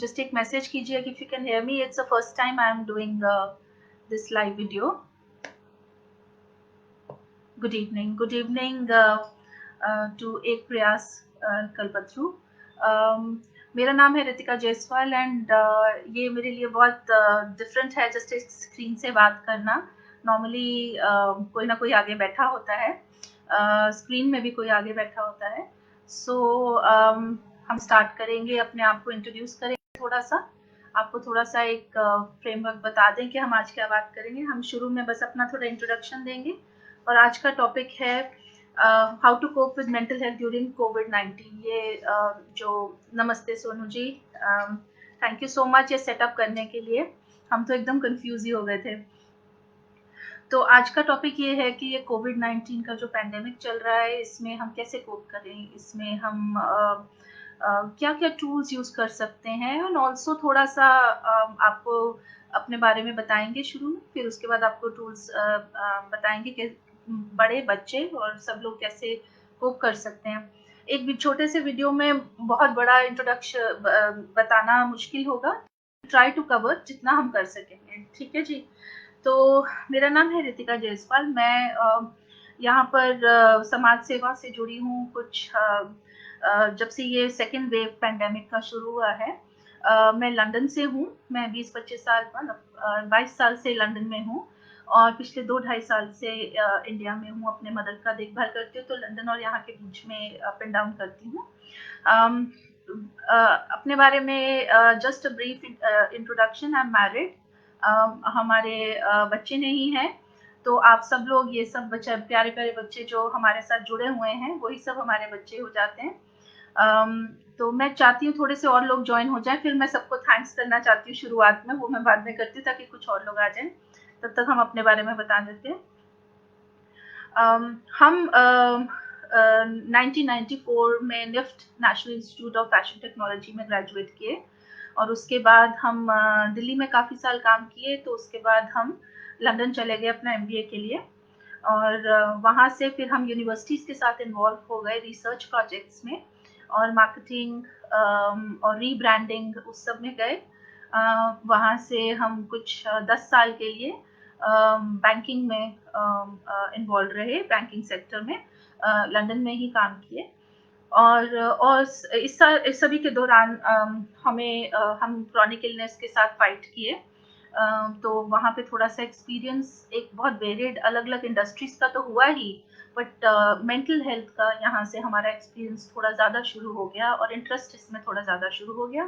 Just एक message कीजिए if you can hear me. It's the first time I am doing this live video. Good evening. Good evening to एक प्रयास कल्पतरू. मेरा नाम है Ritika Jaiswal and ये मेरे लिए बहुत डिफरेंट है जस्ट एक स्क्रीन से बात करना. नॉर्मली कोई ना कोई आगे बैठा होता है, स्क्रीन में भी कोई आगे बैठा होता है. सो हम स्टार्ट करेंगे, अपने आप को इंट्रोड्यूस करेंगे थोड़ा सा, आपको थोड़ा सा एक फ्रेमवर्क बता दें कि हम आज क्या बात करेंगे. हम शुरू में बस अपना थोड़ा इंट्रोडक्शन देंगे और आज का टॉपिक है how to cope with mental health during कोविड-19. ये जो नमस्ते Sonu ji, thank you so much ये सेटअप करने के लिए. हम तो एकदम कंफ्यूज ही हो गए थे. तो आज का टॉपिक ये है कि ये कोविड-19 का जो पैंडेमिक चल रहा है, इसमें हम कैसे कोप करें, इसमें हम क्या-क्या टूल्स यूज़ कर सकते हैं एंड ऑल्सो थोड़ा सा आपको अपने बारे में बताएँगे शुरू में, फिर उसके बाद आपको टूल्स बताएँगे कि बड़े बच्चे और सब लोग कैसे कोप कर सकते हैं. एक भी छोटे से वीडियो में बहुत बड़ा बताना मुश्किल होगा. ट्राई टू कवर जितना हम कर सकेंगे. ठीक है जी. तो मेरा नाम है रितिका जायसवाल. मैं यहाँ पर समाज सेवा से जुड़ी हूँ. कुछ जब से ये सेकेंड वेव पैंडेमिक का शुरू हुआ है, मैं लंदन से हूँ. मैं 20-25 साल 22 साल से लंदन में हूँ और पिछले 2-2.5 साल से इंडिया में हूँ. अपने मदर का देखभाल करती हूँ, तो लंदन और यहाँ के बीच में अप एंड डाउन करती हूँ. अपने बारे में just a brief introduction. I am married. हमारे बच्चे नहीं हैं, तो आप सब लोग ये सब बच्चे, प्यारे-प्यारे बच्चे जो हमारे साथ जुड़े हुए हैं, वही सब हमारे बच्चे हो जाते हैं. तो मैं चाहती हूँ थोड़े से और लोग जॉइन हो जाएँ, फिर मैं सबको थैंक्स करना चाहती हूँ शुरुआत में, वो मैं बाद में करती हूँ ताकि कुछ और लोग आ जाएँ. तब तक हम अपने बारे में बता देते हैं. हम 1994 में NIFT National Institute of Fashion Technology में ग्रेजुएट किए और उसके बाद हम दिल्ली में काफ़ी साल काम किए. तो उसके बाद हम लंदन चले गए अपना MBA के लिए और वहाँ से फिर हम यूनिवर्सिटीज़ के साथ इन्वॉल्व हो गए रिसर्च प्रोजेक्ट्स में और मार्केटिंग और रीब्रांडिंग उस सब में गए. वहाँ से हम कुछ 10 साल के लिए बैंकिंग में इन्वॉल्व रहे, बैंकिंग सेक्टर में लंदन में ही काम किए. और इस सभी के दौरान हम क्रॉनिक इलनेस के साथ फाइट किए. तो वहाँ पे थोड़ा सा एक्सपीरियंस एक बहुत वेरिड अलग-अलग इंडस्ट्रीज का तो हुआ ही, बट मेंटल हेल्थ का यहाँ से हमारा एक्सपीरियंस थोड़ा ज़्यादा शुरू हो गया और इंटरेस्ट इसमें थोड़ा ज़्यादा शुरू हो गया.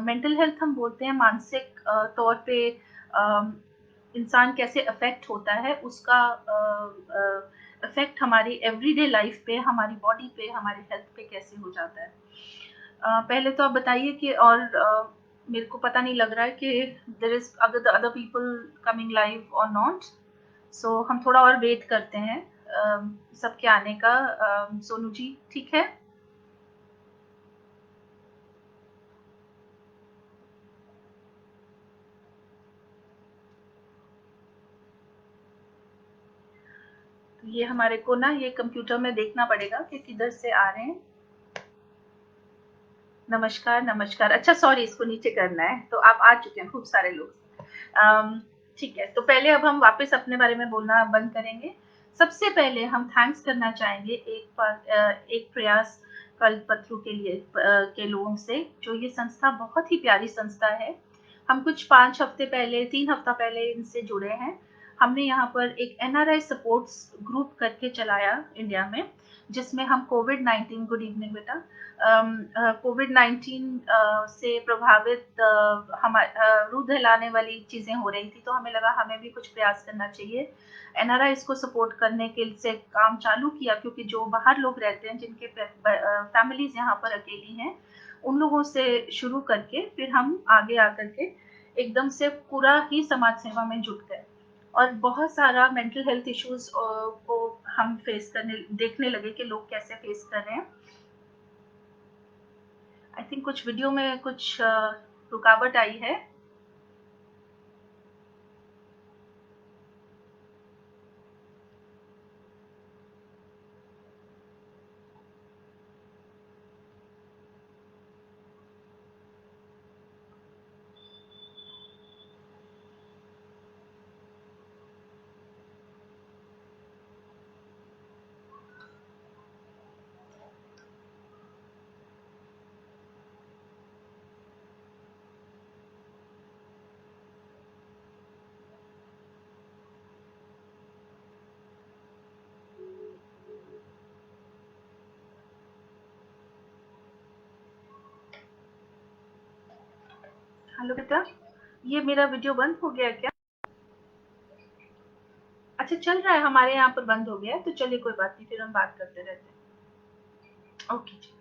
मेंटल हेल्थ हम बोलते हैं मानसिक तौर पे इंसान कैसे अफेक्ट होता है, उसका इफ़ेक्ट हमारी एवरीडे लाइफ पे, हमारी बॉडी पे, हमारी हेल्थ पे कैसे हो जाता है. पहले तो आप बताइए कि और मेरे को पता नहीं लग रहा है कि there is other people coming live और नॉट. सो हम थोड़ा और वेट करते हैं सबके आने का. सोनू जी ठीक है? तो ये हमारे को ना ये कंप्यूटर में देखना पड़ेगा कि किधर से आ रहे हैं. नमस्कार, नमस्कार. अच्छा सॉरी, इसको नीचे करना है. तो आप आ चुके हैं खूब सारे लोग. ठीक है, तो पहले अब हम वापस अपने बारे में बोलना बंद करेंगे. सबसे पहले हम थैंक्स करना चाहेंगे एक प्रयास कल्पतरू के लिए के लोगों से, जो ये संस्था बहुत ही प्यारी संस्था है. हम कुछ 5 हफ्ते पहले, 3 हफ्ता पहले इनसे जुड़े हैं. हमने यहाँ पर एक NRI सपोर्ट्स ग्रुप करके चलाया इंडिया में, जिसमें हम कोविड-19 गुड इवनिंग बेटा. कोविड-19 से प्रभावित रूह दहलाने वाली चीज़ें हो रही थी, तो हमें लगा हमें भी कुछ प्रयास करना चाहिए. NRIs को सपोर्ट करने के से काम चालू किया, क्योंकि जो बाहर लोग रहते हैं, जिनके फैमिलीज़ यहाँ पर अकेली हैं, उन लोगों से शुरू करके फिर हम आगे आकर के एकदम से पूरा ही समाज सेवा में जुट गए और बहुत सारा मेंटल हेल्थ इश्यूज़ को हम देखने लगे कि लोग कैसे फेस कर रहे हैं. आई थिंक कुछ वीडियो में कुछ रुकावट आई है. हेलो बेटा, ये मेरा वीडियो बंद हो गया क्या? अच्छा चल रहा है, हमारे यहाँ पर बंद हो गया है, तो चलिए कोई बात नहीं, फिर हम बात करते रहते हैं। ओके जी।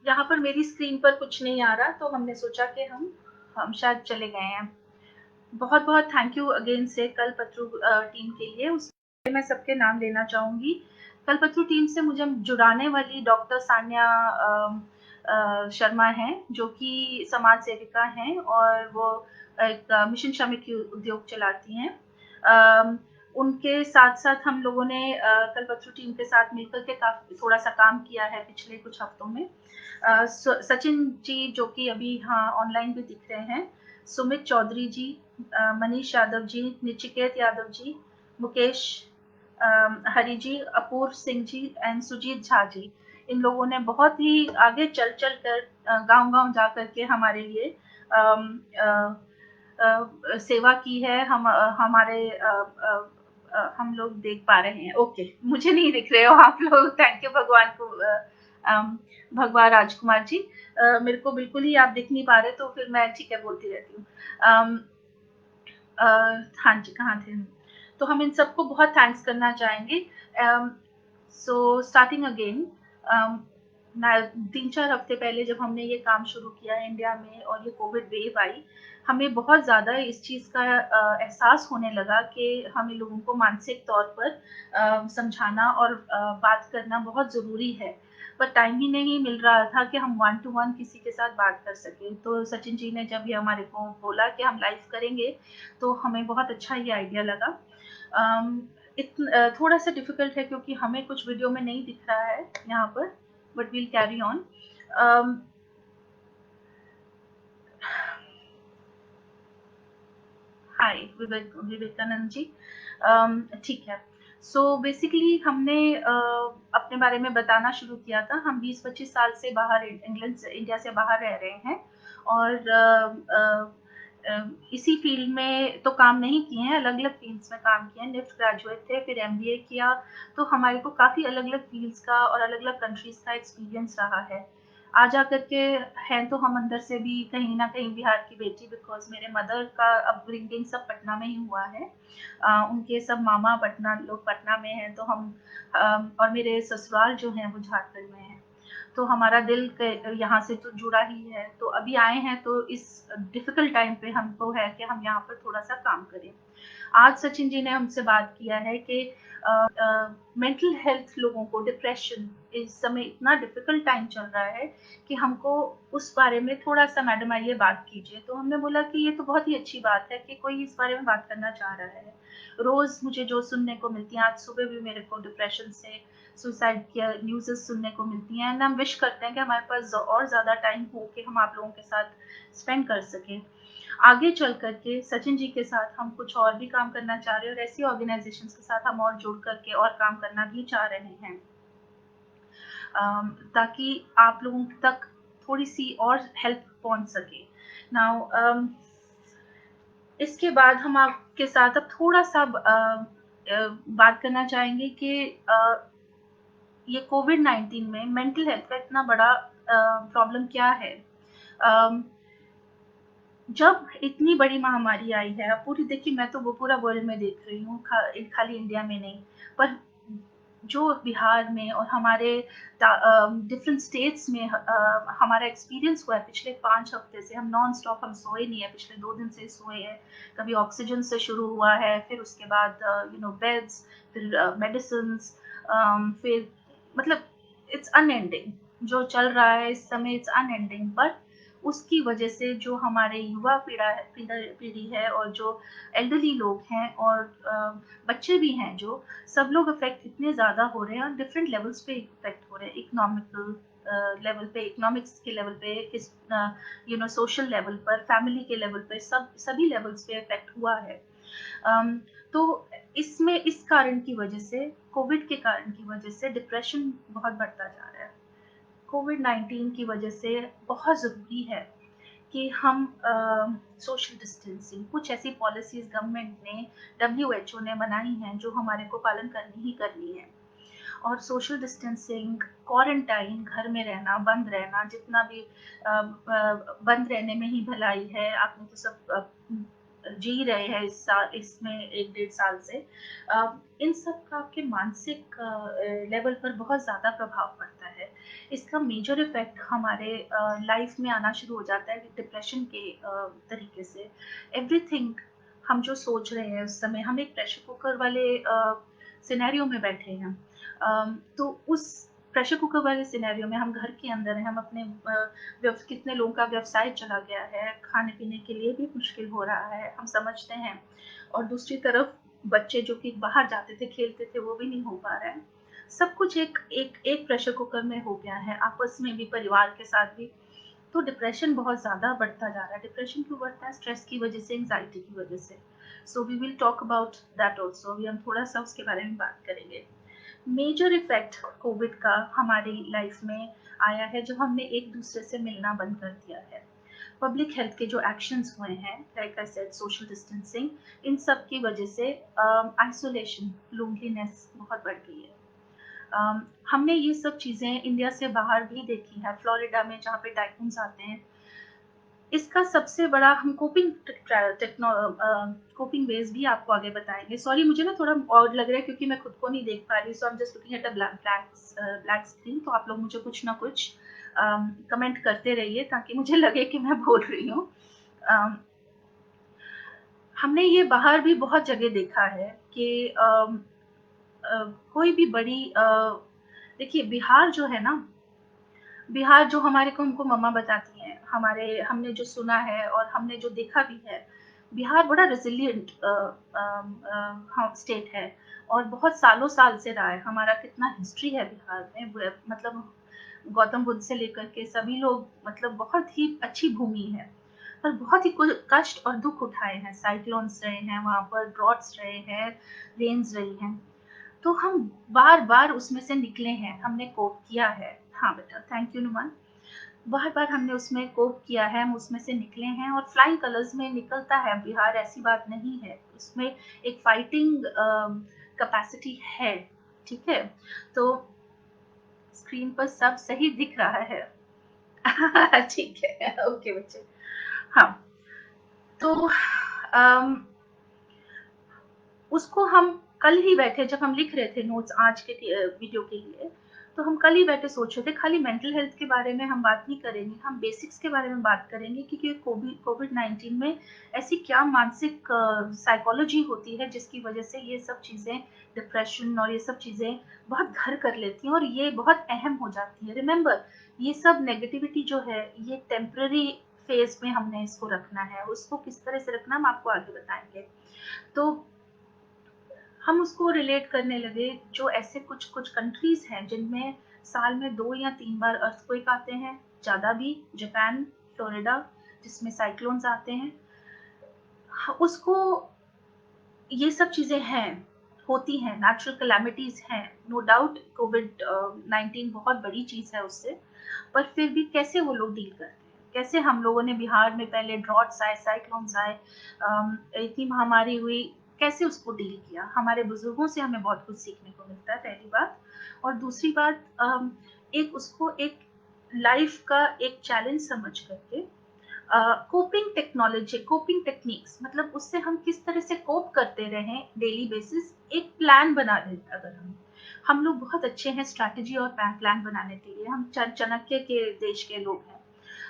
यहाँ पर मेरी स्क्रीन पर कुछ नहीं आ रहा, तो हमने सोचा कि हम शायद चले गए हैं। बहुत बहुत थैंक यू अगेन से कल्पतरू टीम के लिए। उसमें मैं सबके नाम लेना चाहूंगी। कल्पतरू टीम से मुझे जुड़ाने वाली डॉक्टर सान्या शर्मा हैं, जो कि समाज सेविका हैं और वो एक मिशन श्रमिक उद्योग चलाती हैं। उनके साथ साथ हम लोगों ने कल्पतरू टीम के साथ मिलकर के काफी थोड़ा सा काम किया है पिछले कुछ हफ्तों में। सचिन जी जो कि अभी हाँ ऑनलाइन भी दिख रहे हैं, सुमित चौधरी जी, मनीष यादव जी, निचिकेत यादव जी, मुकेश हरि जी, अपूर्व सिंह जी एंड सुजीत झा जी। इन लोगों ने बहुत ही आगे चल चल कर गांव-गांव जा करके हमारे लिए सेवा की है। हमारे हम लोग देख पा रहे हैं। ओके, मुझे नहीं दिख रहे हो आप लोग। थैंक यू भगवान को, भगवान राजकुमार जी। मेरे को बिल्कुल ही आप दिख नहीं पा रहे, तो फिर मैं ठीक है बोलती रहती हूँ। हाँ जी, कहाँ थे हम? तो हम इन सबको बहुत थैंक्स करना चाहेंगे। सो स्टार्टिंग अगेन, 3-4 हफ्ते पहले जब हमने ये काम शुरू किया इंडिया में और ये कोविड वेव आई, हमें बहुत ज़्यादा इस चीज़ का एहसास होने लगा कि हमें लोगों को मानसिक तौर पर समझाना और बात करना बहुत ज़रूरी है। पर टाइम ही नहीं मिल रहा था कि हम वन टू वन किसी के साथ बात कर सकें। तो सचिन जी ने जब ये हमारे को बोला कि हम लाइव करेंगे, तो हमें बहुत अच्छा ये आइडिया लगा। थोड़ा सा डिफिकल्ट है क्योंकि हमें कुछ वीडियो में नहीं दिख रहा है यहाँ पर, बट वील कैरी ऑन। हाय विवेकानंद जी। ठीक है। सो बेसिकली हमने अपने बारे में बताना शुरू किया था। हम 20-25 साल से बाहर इंग्लैंड से इंडिया से बाहर रह रहे हैं और इसी फील्ड में तो काम नहीं किए हैं, अलग-अलग फील्ड्स में काम किए हैं। निफ्ट ग्रेजुएट थे, फिर एमबीए किया, तो हमारे को काफ़ी अलग-अलग फील्ड्स का और अलग-अलग कंट्रीज़ का एक्सपीरियंस रहा है। आ जा करके हैं तो हम अंदर से भी कहीं न कहीं बिहार की बेटी, बिकॉज़ मेरे मदर का अपब्रिंगिंग सब पटना में ही हुआ है। उनके सब मामा पटना लोग पटना में हैं, तो हम और मेरे ससुराल जो हैं वो झारखंड में हैं। तो हमारा दिल यहाँ से तो जुड़ा ही है। तो अभी आए हैं तो इस डिफ़िकल्ट टाइम पे हमको है कि हम यहाँ पर थोड़ा-सा काम करें। आज सचिन जी ने हमसे बात किया है कि मेंटल हेल्थ लोगों को, डिप्रेशन इस समय इतना डिफिकल्ट टाइम चल रहा है कि हमको उस बारे में थोड़ा सा मैडम आइए बात कीजिए। तो हमने बोला कि ये तो बहुत ही अच्छी बात है कि कोई इस बारे में बात करना चाह रहा है। रोज मुझे जो सुनने को मिलती है, आज सुबह भी मेरे को डिप्रेशन से सुसाइड की न्यूज़ सुनने को मिलती हैं, एंड हम विश करते हैं कि हमारे पास और ज़्यादा टाइम हो कि हम आप लोगों के साथ स्पेंड कर सकें। आगे चल करके सचिन जी के साथ हम कुछ और भी काम करना चाह रहे हैं और ऐसी ऑर्गेनाइजेशंस के साथ हम और जुड़ करके और काम करना भी चाह रहे हैं, ताकि आप लोगों तक थोड़ी सी और हेल्प पहुंच सके। नाउ इसके बाद हम आपके साथ अब थोड़ा सा बात करना चाहेंगे कि ये कोविड-19 में मेंटल हेल्थ का इतना बड़ा प्रॉब्लम क्या है। अम, जब इतनी बड़ी महामारी आई है, अब पूरी देखिए मैं तो वो पूरा वर्ल्ड में देख रही हूँ, खाली इंडिया में नहीं, पर जो बिहार में और हमारे डिफरेंट स्टेट्स में हमारा एक्सपीरियंस हुआ है पिछले 5 हफ्ते से, हम नॉन स्टॉप हम सोए नहीं है, पिछले 2 दिन से सोए हैं। कभी ऑक्सीजन से शुरू हुआ है, फिर उसके बाद बेड्स, फिर मेडिसिन्स, फिर मतलब इट्स अनएंडिंग जो चल रहा है इस समय, इट्स अनएंडिंग। बट उसकी वजह से जो हमारे युवा पीढ़ी है और जो एल्डरली लोग हैं और बच्चे भी हैं, जो सब लोग अफेक्ट इतने ज़्यादा हो रहे हैं और डिफरेंट लेवल्स पे इफेक्ट हो रहे हैं। इकोनॉमिकल लेवल पे, इकोनॉमिक्स के लेवल पे, इस सोशल लेवल पर, फैमिली के लेवल पे, सभी लेवल्स पे इफेक्ट हुआ है। um, तो इसमें इस कारण की वजह से, कोविड के कारण की वजह से डिप्रेशन बहुत बढ़ता जा रहा है। कोविड-19 की वजह से बहुत ज़रूरी है कि हम सोशल डिस्टेंसिंग, कुछ ऐसी पॉलिसीज़ गवर्नमेंट ने, डब्ल्यूएचओ ने बनाई हैं, जो हमारे को पालन करनी ही करनी है। और सोशल डिस्टेंसिंग, क्वारंटाइन, घर में रहना, बंद रहना, जितना भी बंद रहने में ही भलाई है, आपने तो सब जी रहे हैं इस साल, इसमें 1 डेढ़ साल से। इन सब का आपके मानसिक लेवल पर बहुत ज़्यादा प्रभाव पड़ता है। इसका मेजर इफेक्ट हमारे लाइफ में आना शुरू हो जाता है डिप्रेशन के तरीके से। एवरीथिंग हम जो सोच रहे हैं उस समय, हम एक प्रेशर कुकर वाले सिनेरियो में बैठे हैं। तो उस प्रेशर कुकर वाले सिनेरियो में हम घर के अंदर हैं, हम अपने कितने लोगों का व्यवसाय चला गया है, खाने पीने के लिए भी मुश्किल हो रहा है, हम समझते हैं। और दूसरी तरफ बच्चे जो कि बाहर जाते थे, खेलते थे, वो भी नहीं हो पा रहा है। सब कुछ एक एक एक प्रेशर कुकर में हो गया है, आपस में भी, परिवार के साथ भी। तो डिप्रेशन बहुत ज़्यादा बढ़ता जा रहा है। डिप्रेशन क्यों बढ़ता है? स्ट्रेस की वजह से, एंग्जाइटी की वजह से। So we will talk about that also. अभी हम थोड़ा सा उसके बारे में बात करेंगे। मेजर इफेक्ट कोविड का हमारी लाइफ में आया है जब हमने एक दूसरे से मिलना बंद कर दिया है। पब्लिक हेल्थ के जो एक्शंस हुए हैं, like I said, social distancing, इन सब की वजह से आइसोलेशन, लोनलीनेस बहुत बढ़ गई है। हमने ये सब चीज़ें इंडिया से बाहर भी देखी है, फ्लोरिडा में जहाँ पे टाइफून्स आते हैं। इसका सबसे बड़ा हम कोपिंग वेज भी आपको आगे बताएंगे। सॉरी, मुझे ना थोड़ा ऑड लग रहा है क्योंकि मैं खुद को नहीं देख पा रही, so I am just looking at a black screen. तो आप लोग मुझे कुछ ना कुछ कमेंट करते रहिए ताकि मुझे लगे कि मैं बोल रही हूँ। हमने ये बाहर भी बहुत जगह देखा है कि कोई भी बड़ी देखिए, बिहार जो है ना, बिहार जो हमारे को हमको मम्मा बताती हैं, हमारे हमने जो सुना है और हमने जो देखा भी है, बिहार बड़ा रेज़िलिएंट हाँ, स्टेट है और बहुत सालों साल से रहा है। हमारा कितना हिस्ट्री है बिहार में, मतलब गौतम बुद्ध से लेकर के सभी लोग, मतलब बहुत ही अच्छी भूमि है। पर बहुत ही कष्ट और दुख उठाए हैं, साइक्लोन्स रहे हैं वहाँ पर, ड्रॉट्स रहे हैं, रेन्स रही हैं। तो हम बार-बार उसमें से निकले हैं, हमने कोप किया है। हाँ बेटा, थैंक यू नुमान। बार-बार हमने उसमें कोप किया है, हम उसमें से निकले हैं और फ्लाइंग कलर्स में निकलता है बिहार, ऐसी बात नहीं है। उसमें एक फाइटिंग कैपेसिटी है, ठीक है? तो स्क्रीन पर सब सही दिख रहा है। ठीक है, ओके बच्चे। हाँ, तो उसको हम कल ही बैठे, जब हम लिख रहे थे नोट्स आज के वीडियो के लिए, तो हम कल ही बैठे सोच रहे थे खाली मेंटल हेल्थ के बारे में हम बात नहीं करेंगे, हम बेसिक्स के बारे में बात करेंगे कि कोविड 19 में ऐसी क्या मानसिक साइकोलॉजी होती है जिसकी वजह से ये सब चीज़ें, डिप्रेशन और ये सब चीज़ें बहुत घर कर लेती हैं और ये बहुत अहम हो जाती है। रिमेंबर, ये सब नेगेटिविटी जो है, ये टेम्पररी फेज में हमने इसको रखना है, उसको किस तरह से रखना हम आपको आगे बताएंगे। तो हम उसको रिलेट करने लगे, जो ऐसे कुछ कुछ कंट्रीज हैं जिनमें साल में 2 या 3 बार अर्थक्वेक आते हैं, ज़्यादा भी, जापान, फ्लोरिडा, जिसमें साइक्लोन्स आते हैं। उसको, ये सब चीज़ें हैं, होती हैं, नेचुरल कैलामिटीज़ हैं, नो डाउट कोविड 19 बहुत बड़ी चीज़ है उससे, पर फिर भी कैसे वो लोग डील करते हैं, कैसे हम लोगों ने बिहार में पहले ड्रॉट्स आए, साइक्लोन्स आए, इतनी महामारी हुई, कैसे उसको डील किया। हमारे बुजुर्गों से हमें बहुत कुछ सीखने को मिलता है, पहली बात। और दूसरी बात, एक उसको एक लाइफ का एक चैलेंज समझ करके कोपिंग टेक्नोलॉजी, कोपिंग टेक्निक्स, मतलब उससे हम किस तरह से कोप करते रहें डेली बेसिस, एक प्लान बना लें। अगर हम लोग बहुत अच्छे हैं स्ट्रैटेजी और प्लान बनाने के लिए, हम चाणक्य के देश के लोग हैं,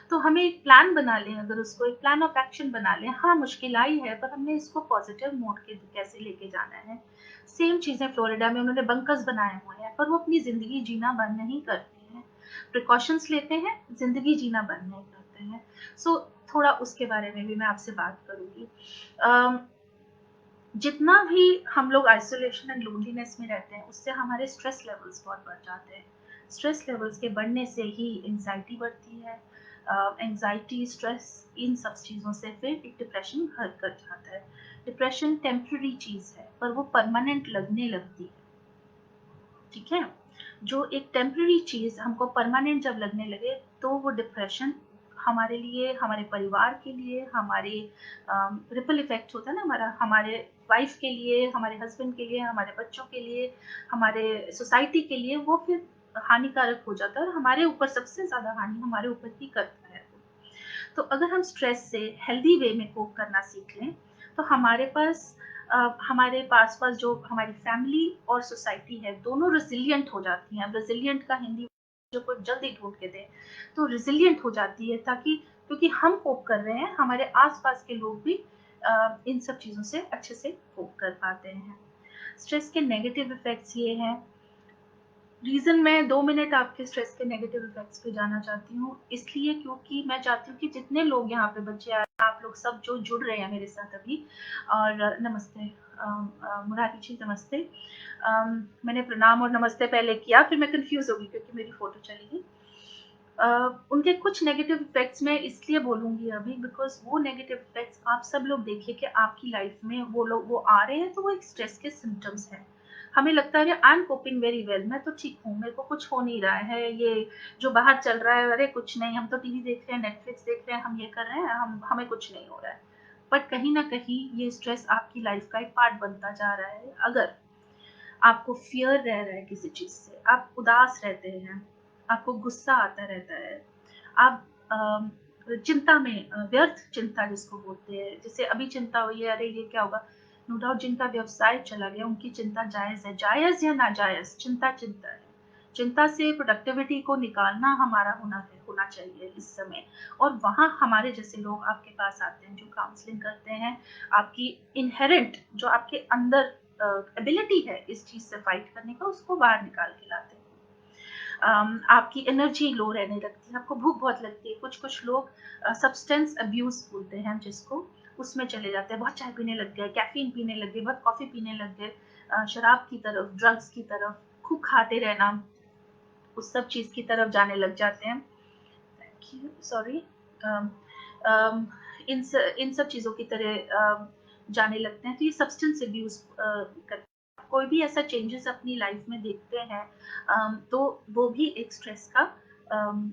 तो हमें एक प्लान बना लें, अगर उसको एक प्लान ऑफ एक्शन बना लें। हाँ, मुश्किल आई है, पर हमने इसको पॉजिटिव मोड के कैसे लेके जाना है। सेम चीज़ें फ्लोरिडा में उन्होंने बंकर्स बनाए हुए हैं, पर वो अपनी ज़िंदगी जीना बंद नहीं करते हैं, प्रिकॉशंस लेते हैं, ज़िंदगी जीना बंद नहीं करते हैं। सो थोड़ा उसके बारे में भी मैं आपसे बात करूँगी। जितना भी हम लोग आइसोलेशन एंड लोनलीनेस में रहते हैं, उससे हमारे स्ट्रेस लेवल्स बहुत बढ़ जाते हैं। स्ट्रेस लेवल्स के बढ़ने से ही एंग्जाइटी बढ़ती है। एंग्जाइटी, स्ट्रेस, इन सब चीज़ों से फिर एक डिप्रेशन घर कर जाता है। डिप्रेशन टेम्पररी चीज़ है, पर वो परमानेंट लगने लगती है, ठीक है? जो एक टेम्पररी चीज़ हमको परमानेंट जब लगने लगे, तो वो डिप्रेशन हमारे लिए, हमारे परिवार के लिए, हमारे रिपल इफ़ेक्ट होता है ना हमारा, हमारे वाइफ़ के लिए, हमारे हस्बैंड के लिए, हमारे बच्चों के लिए, हमारे सोसाइटी के लिए, वो फिर हानिकारक हो जाता है और हमारे ऊपर सबसे ज़्यादा हानि हमारे ऊपर ही करता है वो। तो अगर हम स्ट्रेस से हेल्दी वे में कोप करना सीख लें, तो हमारे पास-पास जो हमारी फैमिली और सोसाइटी है, दोनों रेज़िलिएंट हो जाती हैं। अब रेज़िलिएंट का हिंदी जो कोई जल्दी ढूँढ के दे, तो रेज़िलिएंट हो जाती है, ताकि क्योंकि हम कोप कर रहे हैं, हमारे आस-पास के लोग भी इन सब चीज़ों से अच्छे से कोप कर पाते हैं। स्ट्रेस के नेगेटिव इफ़ेक्ट्स ये हैं। रीज़न मैं 2 मिनट आपके स्ट्रेस के नेगेटिव इफ़ेक्ट्स पे जाना चाहती हूँ, इसलिए क्योंकि मैं चाहती हूँ कि जितने लोग यहाँ पे बच्चे आए, आप लोग सब जो जुड़ रहे हैं मेरे साथ अभी, और नमस्ते मुरारी जी नमस्ते। मैंने प्रणाम और नमस्ते पहले किया, फिर मैं कन्फ्यूज़ हो गई क्योंकि मेरी फ़ोटो चली गई। उनके कुछ नेगेटिव इफ़ेक्ट्स मैं इसलिए बोलूँगी अभी, बिकॉज़ वो नेगेटिव इफ़ेक्ट्स आप सब लोग देखिए कि आपकी लाइफ़ में वो आ रहे हैं, तो वो एक स्ट्रेस के सिम्पटम्स हैं। हमें लगता है अरे I am coping very well, मैं तो ठीक हूँ, मेरे को कुछ हो नहीं रहा है, ये जो बाहर चल रहा है, अरे कुछ नहीं, हम तो टीवी देख रहे हैं, नेटफ्लिक्स देख रहे हैं, हम ये कर रहे हैं, हमें कुछ नहीं हो रहा है। बट कहीं न कहीं ये स्ट्रेस आपकी लाइफ़ का एक पार्ट बनता जा रहा है। अगर आपको फ़ियर रह रहा है किसी चीज़ से, आप उदास रहते हैं, आपको गुस्सा आता रहता है, आप चिंता में व्यर्थ चिंता जिसको बोलते हैं, जैसे अभी चिंता हुई है, अरे ये क्या होगा? नो डाउट जिनका व्यवसाय चला गया, उनकी चिंता जायज़ है। जायज़ या नाजायज़, चिंता चिंता है। चिंता से प्रोडक्टिविटी को निकालना हमारा होना चाहिए इस समय, और वहाँ हमारे जैसे लोग आपके पास आते हैं, जो काउंसलिंग करते हैं, आपकी इन्हेरेंट जो आपके अंदर एबिलिटी है इस चीज़ से फाइट करने का, उसको बाहर निकाल के लाते हैं। आपकी एनर्जी लो रहने लगती है, आपको भूख बहुत लगती है। कुछ-कुछ लोग सब्सटेंस अब्यूज़ बोलते हैं जिसको, उसमें चले जाते हैं। बहुत चाय पीने लग गए, कैफ़ीन पीने लग गए, बहुत कॉफ़ी पीने लग गए, शराब की तरफ, ड्रग्स की तरफ, खूब खाते रहना, उस सब चीज़ की तरफ जाने लग जाते हैं। Thank you, sorry. Um um, इन सब चीज़ों की तरह जाने लगते हैं, तो ये सब्सटेंस अब्यूज़ कर कोई भी ऐसा चेंजेस अपनी लाइफ में देखते हैं, तो वो भी एक स्ट्रेस का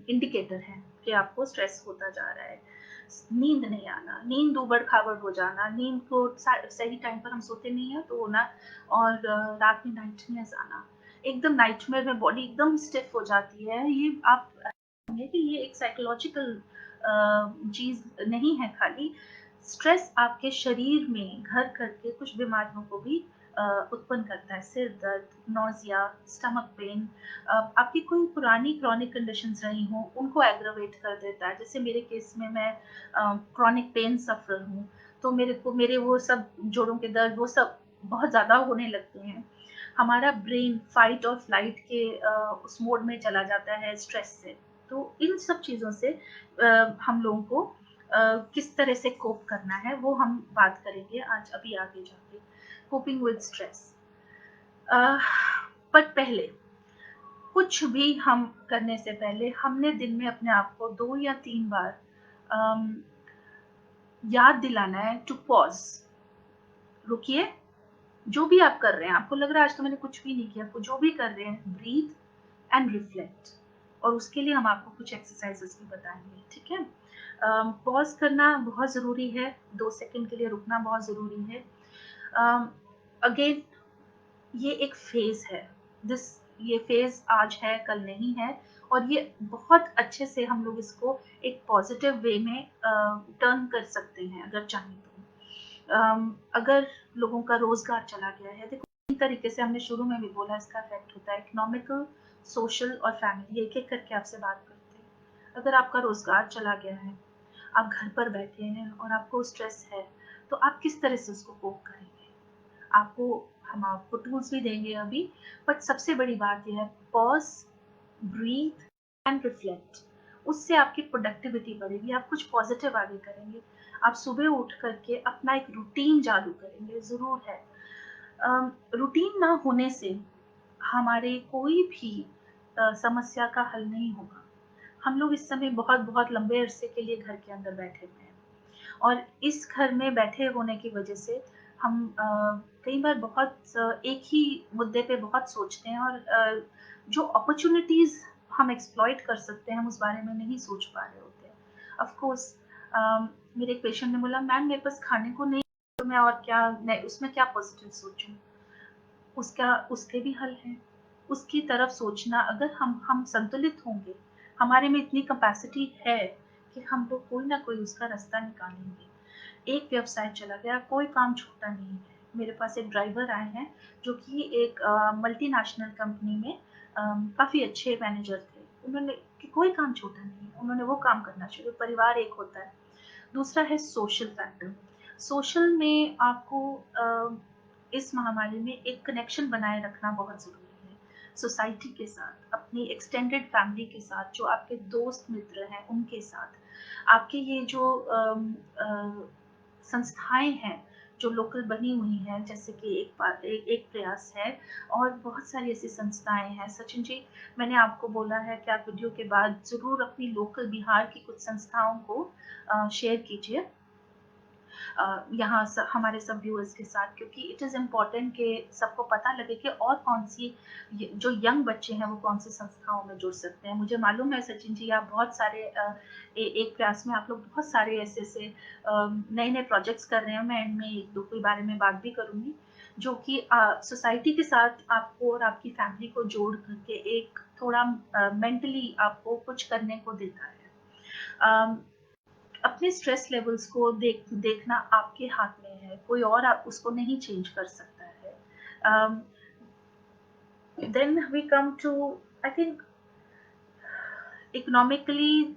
इंडिकेटर है कि आपको स्ट्रेस होता जा रहा है। नींद नहीं आना, नींद ऊबड़-खाबड़ हो जाना, नींद को सही टाइम पर हम सोते नहीं हैं तो होना, और रात में नाइटमेयर्स आना, एकदम नाइटमेयर में बॉडी एकदम स्टिफ हो जाती है। ये आप है कि ये एक साइकोलॉजिकल चीज़ नहीं है खाली, स्ट्रेस आपके शरीर में घर करके कुछ बीमारियों को भी उत्पन्न करता है, सिर दर्द, नौज़िया, स्टमक पेन, आपकी कोई पुरानी क्रॉनिक कंडीशंस रही हों, उनको एग्रावेट कर देता है। जैसे मेरे केस में मैं क्रॉनिक पेन सफ़र हूँ, तो मेरे वो सब जोड़ों के दर्द वो सब बहुत ज़्यादा होने लगते हैं। हमारा ब्रेन फाइट और फ्लाइट के उस मोड में चला जाता है स्ट्रेस से। तो इन सब चीज़ों से हम लोगों को किस तरह से कोप करना है वो हम बात करेंगे आज अभी आगे जाके। Coping with stress. बट पहले कुछ भी हम करने से पहले हमने दिन में अपने आप को 2 या 3 बार अम, याद दिलाना है टू पॉज़। रुकिए, जो भी आप कर रहे हैं, आपको लग रहा है आज तो मैंने कुछ भी नहीं किया, आपको जो भी कर रहे हैं, ब्रीथ एंड रिफ्लेक्ट, और उसके लिए हम आपको कुछ एक्सरसाइजेस भी बताएँगे, ठीक है? पॉज़ करना बहुत ज़रूरी है, 2 सेकंड के लिए रुकना बहुत ज़रूरी है। अ, अगेन ये एक फ़ेज़ है, दिस ये फ़ेज़ आज है, कल नहीं है, और ये बहुत अच्छे से हम लोग इसको एक पॉज़िटिव वे में टर्न कर सकते हैं अगर चाहें तो। अगर लोगों का रोज़गार चला गया है, देखो 3 तरीके से हमने शुरू में भी बोला इसका इफ़ेक्ट होता है, इकोनॉमिकल, सोशल और फैमिली, एक-एक करके आपसे बात करते हैं। अगर आपका रोज़गार चला गया है, आप घर पर बैठे हैं और आपको स्ट्रेस है, तो आप किस तरह से उसको कोप करेंगे? आपको हम आपको टूल्स भी देंगे अभी, बट सबसे बड़ी बात ये है, पॉज़, ब्रीथ एंड रिफ्लेक्ट। उससे आपकी प्रोडक्टिविटी बढ़ेगी, आप कुछ पॉज़िटिव आगे करेंगे। आप सुबह उठ कर के अपना एक रूटीन चालू करेंगे, ज़रूर है। रूटीन ना होने से हमारे कोई भी समस्या का हल नहीं होगा। हम लोग इस समय बहुत-बहुत लंबे अरसे के लिए घर के अंदर बैठे हुए हैं, और इस घर में बैठे होने की वजह से हम कई बार एक ही मुद्दे पे बहुत सोचते हैं, और जो अपॉर्च्युनिटीज़ हम एक्सप्लॉइट कर सकते हैं, हम उस बारे में नहीं सोच पा रहे होते हैं। ऑफ कोर्स मेरे एक पेशेंट ने बोला, मैम मेरे पास खाने को नहीं, तो मैं और क्या, मैं उसमें क्या पॉजिटिव सोचूं? उसका उसके भी हल हैं। उसकी तरफ सोचना, अगर हम संतुलित होंगे, हमारे में इतनी कैपेसिटी है कि हम लोग कोई ना कोई उसका रास्ता निकालेंगे। एक व्यवसाय चला गया, कोई काम छोटा नहीं है। मेरे पास एक ड्राइवर आए हैं जो कि एक मल्टीनेशनल कंपनी में काफ़ी अच्छे मैनेजर थे। उन्होंने कि कोई काम छोटा नहीं है, उन्होंने वो काम करना शुरू, परिवार एक होता है। दूसरा है सोशल फैक्टर। सोशल में आपको इस महामारी में एक कनेक्शन बनाए रखना बहुत ज़रूरी है। सोसाइटी के साथ, अपनी एक्सटेंडेड फैमिली के साथ, जो आपके दोस्त मित्र हैं उनके साथ, आपके ये जो संस्थाएँ हैं, जो लोकल बनी हुई हैं, जैसे कि एक प्रयास है, और बहुत सारी ऐसी संस्थाएँ हैं। सचिन जी, मैंने आपको बोला है कि आप वीडियो के बाद ज़रूर अपनी लोकल बिहार की कुछ संस्थाओं को शेयर कीजिए यहाँ हमारे सब व्यूअर्स के साथ, क्योंकि इट इज़ इम्पोर्टेंट कि सबको पता लगे कि और कौन सी जो यंग बच्चे हैं वो कौन सी संस्थाओं में जुड़ सकते हैं। मुझे मालूम है सचिन जी, आप बहुत सारे एक प्रयास में आप लोग बहुत सारे ऐसे ऐसे नए नए प्रोजेक्ट्स कर रहे हैं। मैं इनमें एक दो के बारे में बात भी करूँगी, जो कि सोसाइटी के साथ आपको और आपकी फैमिली को जोड़ करके एक थोड़ा मेंटली आपको कुछ करने को देता है। अपने स्ट्रेस लेवल्स को देखना आपके हाथ में है, कोई और आप उसको नहीं चेंज कर सकता है। Then we come to, I think, economically,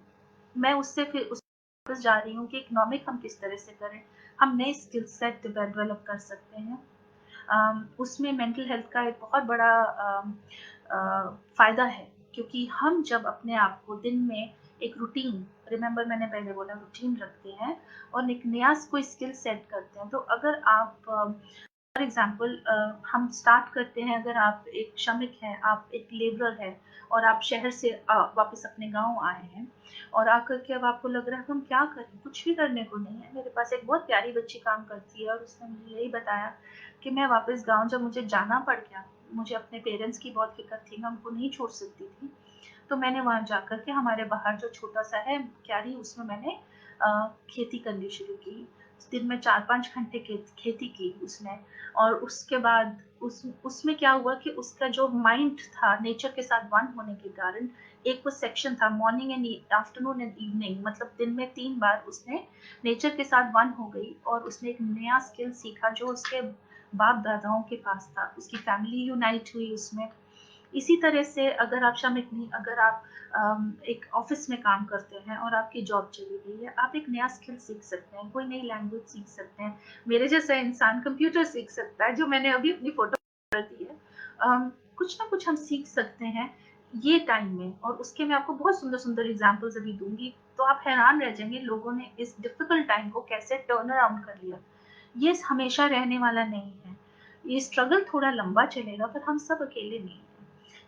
मैं उससे फिर उस वापस जा रही हूँ कि इकोनॉमिक हम किस तरह से करें। हम नए स्किल सेट डेवलप कर सकते हैं। उसमें मेंटल हेल्थ का एक बहुत बड़ा फ़ायदा है, क्योंकि हम जब अपने आप को दिन में एक रूटीन, रिमेंबर मैंने पहले बोला, रूटीन रखते हैं और एक नया कोई स्किल सेट करते हैं, तो अगर आप फॉर एग्जाम्पल हम स्टार्ट करते हैं, अगर आप एक श्रमिक हैं, आप एक लेबरर हैं और आप शहर से वापस अपने गांव आए हैं, और आकर के अब आपको लग रहा है कि हम क्या करें, कुछ भी करने को नहीं है। मेरे पास एक बहुत प्यारी बच्ची काम करती है और उसने मुझे यही बताया कि मैं वापस गांव जब मुझे जाना पड़ गया, मुझे अपने पेरेंट्स की बहुत फिक्र थी, मैं उनको नहीं छोड़ सकती थी, तो मैंने वहाँ जाकर के हमारे बाहर जो छोटा सा है क्यारी, उसमें मैंने खेती करनी शुरू की। दिन में 4-5 घंटे खेती की उसने, और उसके बाद उसमें क्या हुआ कि उसका जो माइंड था नेचर के साथ वन होने के कारण, एक वो सेक्शन था morning and afternoon and evening, मतलब दिन में 3 बार उसने नेचर के साथ वन हो गई, और उसने एक नया स्किल सीखा जो उसके बाप दादाओं के पास था। उसकी फैमिली यूनाइट हुई उसमें। इसी तरह से अगर आप श्रमिक नहीं, अगर आप एक ऑफिस में काम करते हैं और आपकी जॉब चली गई है, आप एक नया स्किल सीख सकते हैं, कोई नई लैंग्वेज सीख सकते हैं। मेरे जैसा इंसान कंप्यूटर सीख सकता है, जो मैंने अभी अपनी फोटो कर दी है। कुछ ना कुछ हम सीख सकते हैं ये टाइम में, और उसके मैं आपको बहुत सुंदर सुंदर एग्जाम्पल्स अभी दूंगी, तो आप हैरान रह जाएंगे लोगों ने इस डिफिकल्ट टाइम को कैसे टर्न अराउंड कर लिया। ये हमेशा रहने वाला नहीं है, ये स्ट्रगल थोड़ा लंबा चलेगा, पर हम सब अकेले नहीं हैं।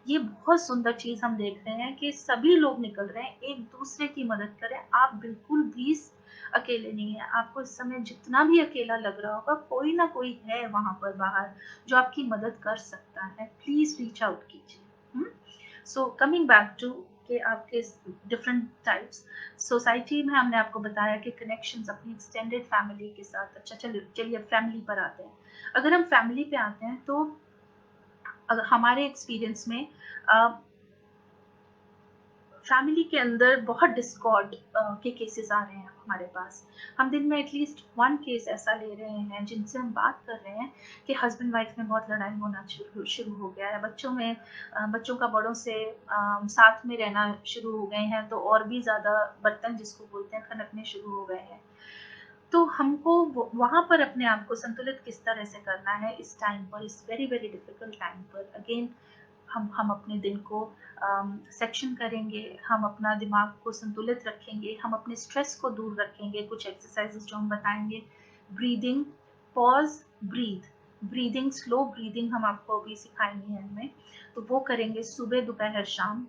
ये बहुत सुंदर चीज़ हम देख रहे हैं कि सभी लोग निकल रहे हैं, एक दूसरे की मदद करें। आप बिल्कुल भी अकेले नहीं हैं। आपको इस समय जितना भी अकेला लग रहा होगा, कोई ना कोई है वहाँ पर बाहर जो आपकी मदद कर सकता है। प्लीज़ रीच आउट कीजिए। सो कमिंग बैक टू कि आपके डिफरेंट टाइप्स, सोसाइटी में हमने आपको बताया कि कनेक्शंस अपनी एक्सटेंडेड फैमिली के साथ। अच्छा, चलिए चलिए अब फैमिली पर आते हैं। अगर हम फैमिली पे आते हैं, तो हमारे एक्सपीरियंस में फैमिली के अंदर बहुत डिस्कॉर्ड के केसेस आ रहे हैं हमारे पास। हम दिन में एटलीस्ट 1 केस ऐसा ले रहे हैं जिनसे हम बात कर रहे हैं कि हस्बैंड वाइफ में बहुत लड़ाई होना शुरू हो गया है। बच्चों में बच्चों का बड़ों से साथ में रहना शुरू हो गए हैं, तो और भी ज़्यादा बर्तन जिसको बोलते हैं खनकने शुरू हो गए हैं। तो हमको वहाँ पर अपने आप को संतुलित किस तरह से करना है इस टाइम पर, इस वेरी वेरी डिफिकल्ट टाइम पर। अगेन हम अपने दिन को सेक्शन करेंगे, हम अपना दिमाग को संतुलित रखेंगे, हम अपने स्ट्रेस को दूर रखेंगे। कुछ एक्सरसाइजेस जो हम बताएंगे, breathing, pause, breathe, breathing, slow breathing हम आपको अभी सिखाएंगे इनमें, तो वो करेंगे सुबह दोपहर शाम।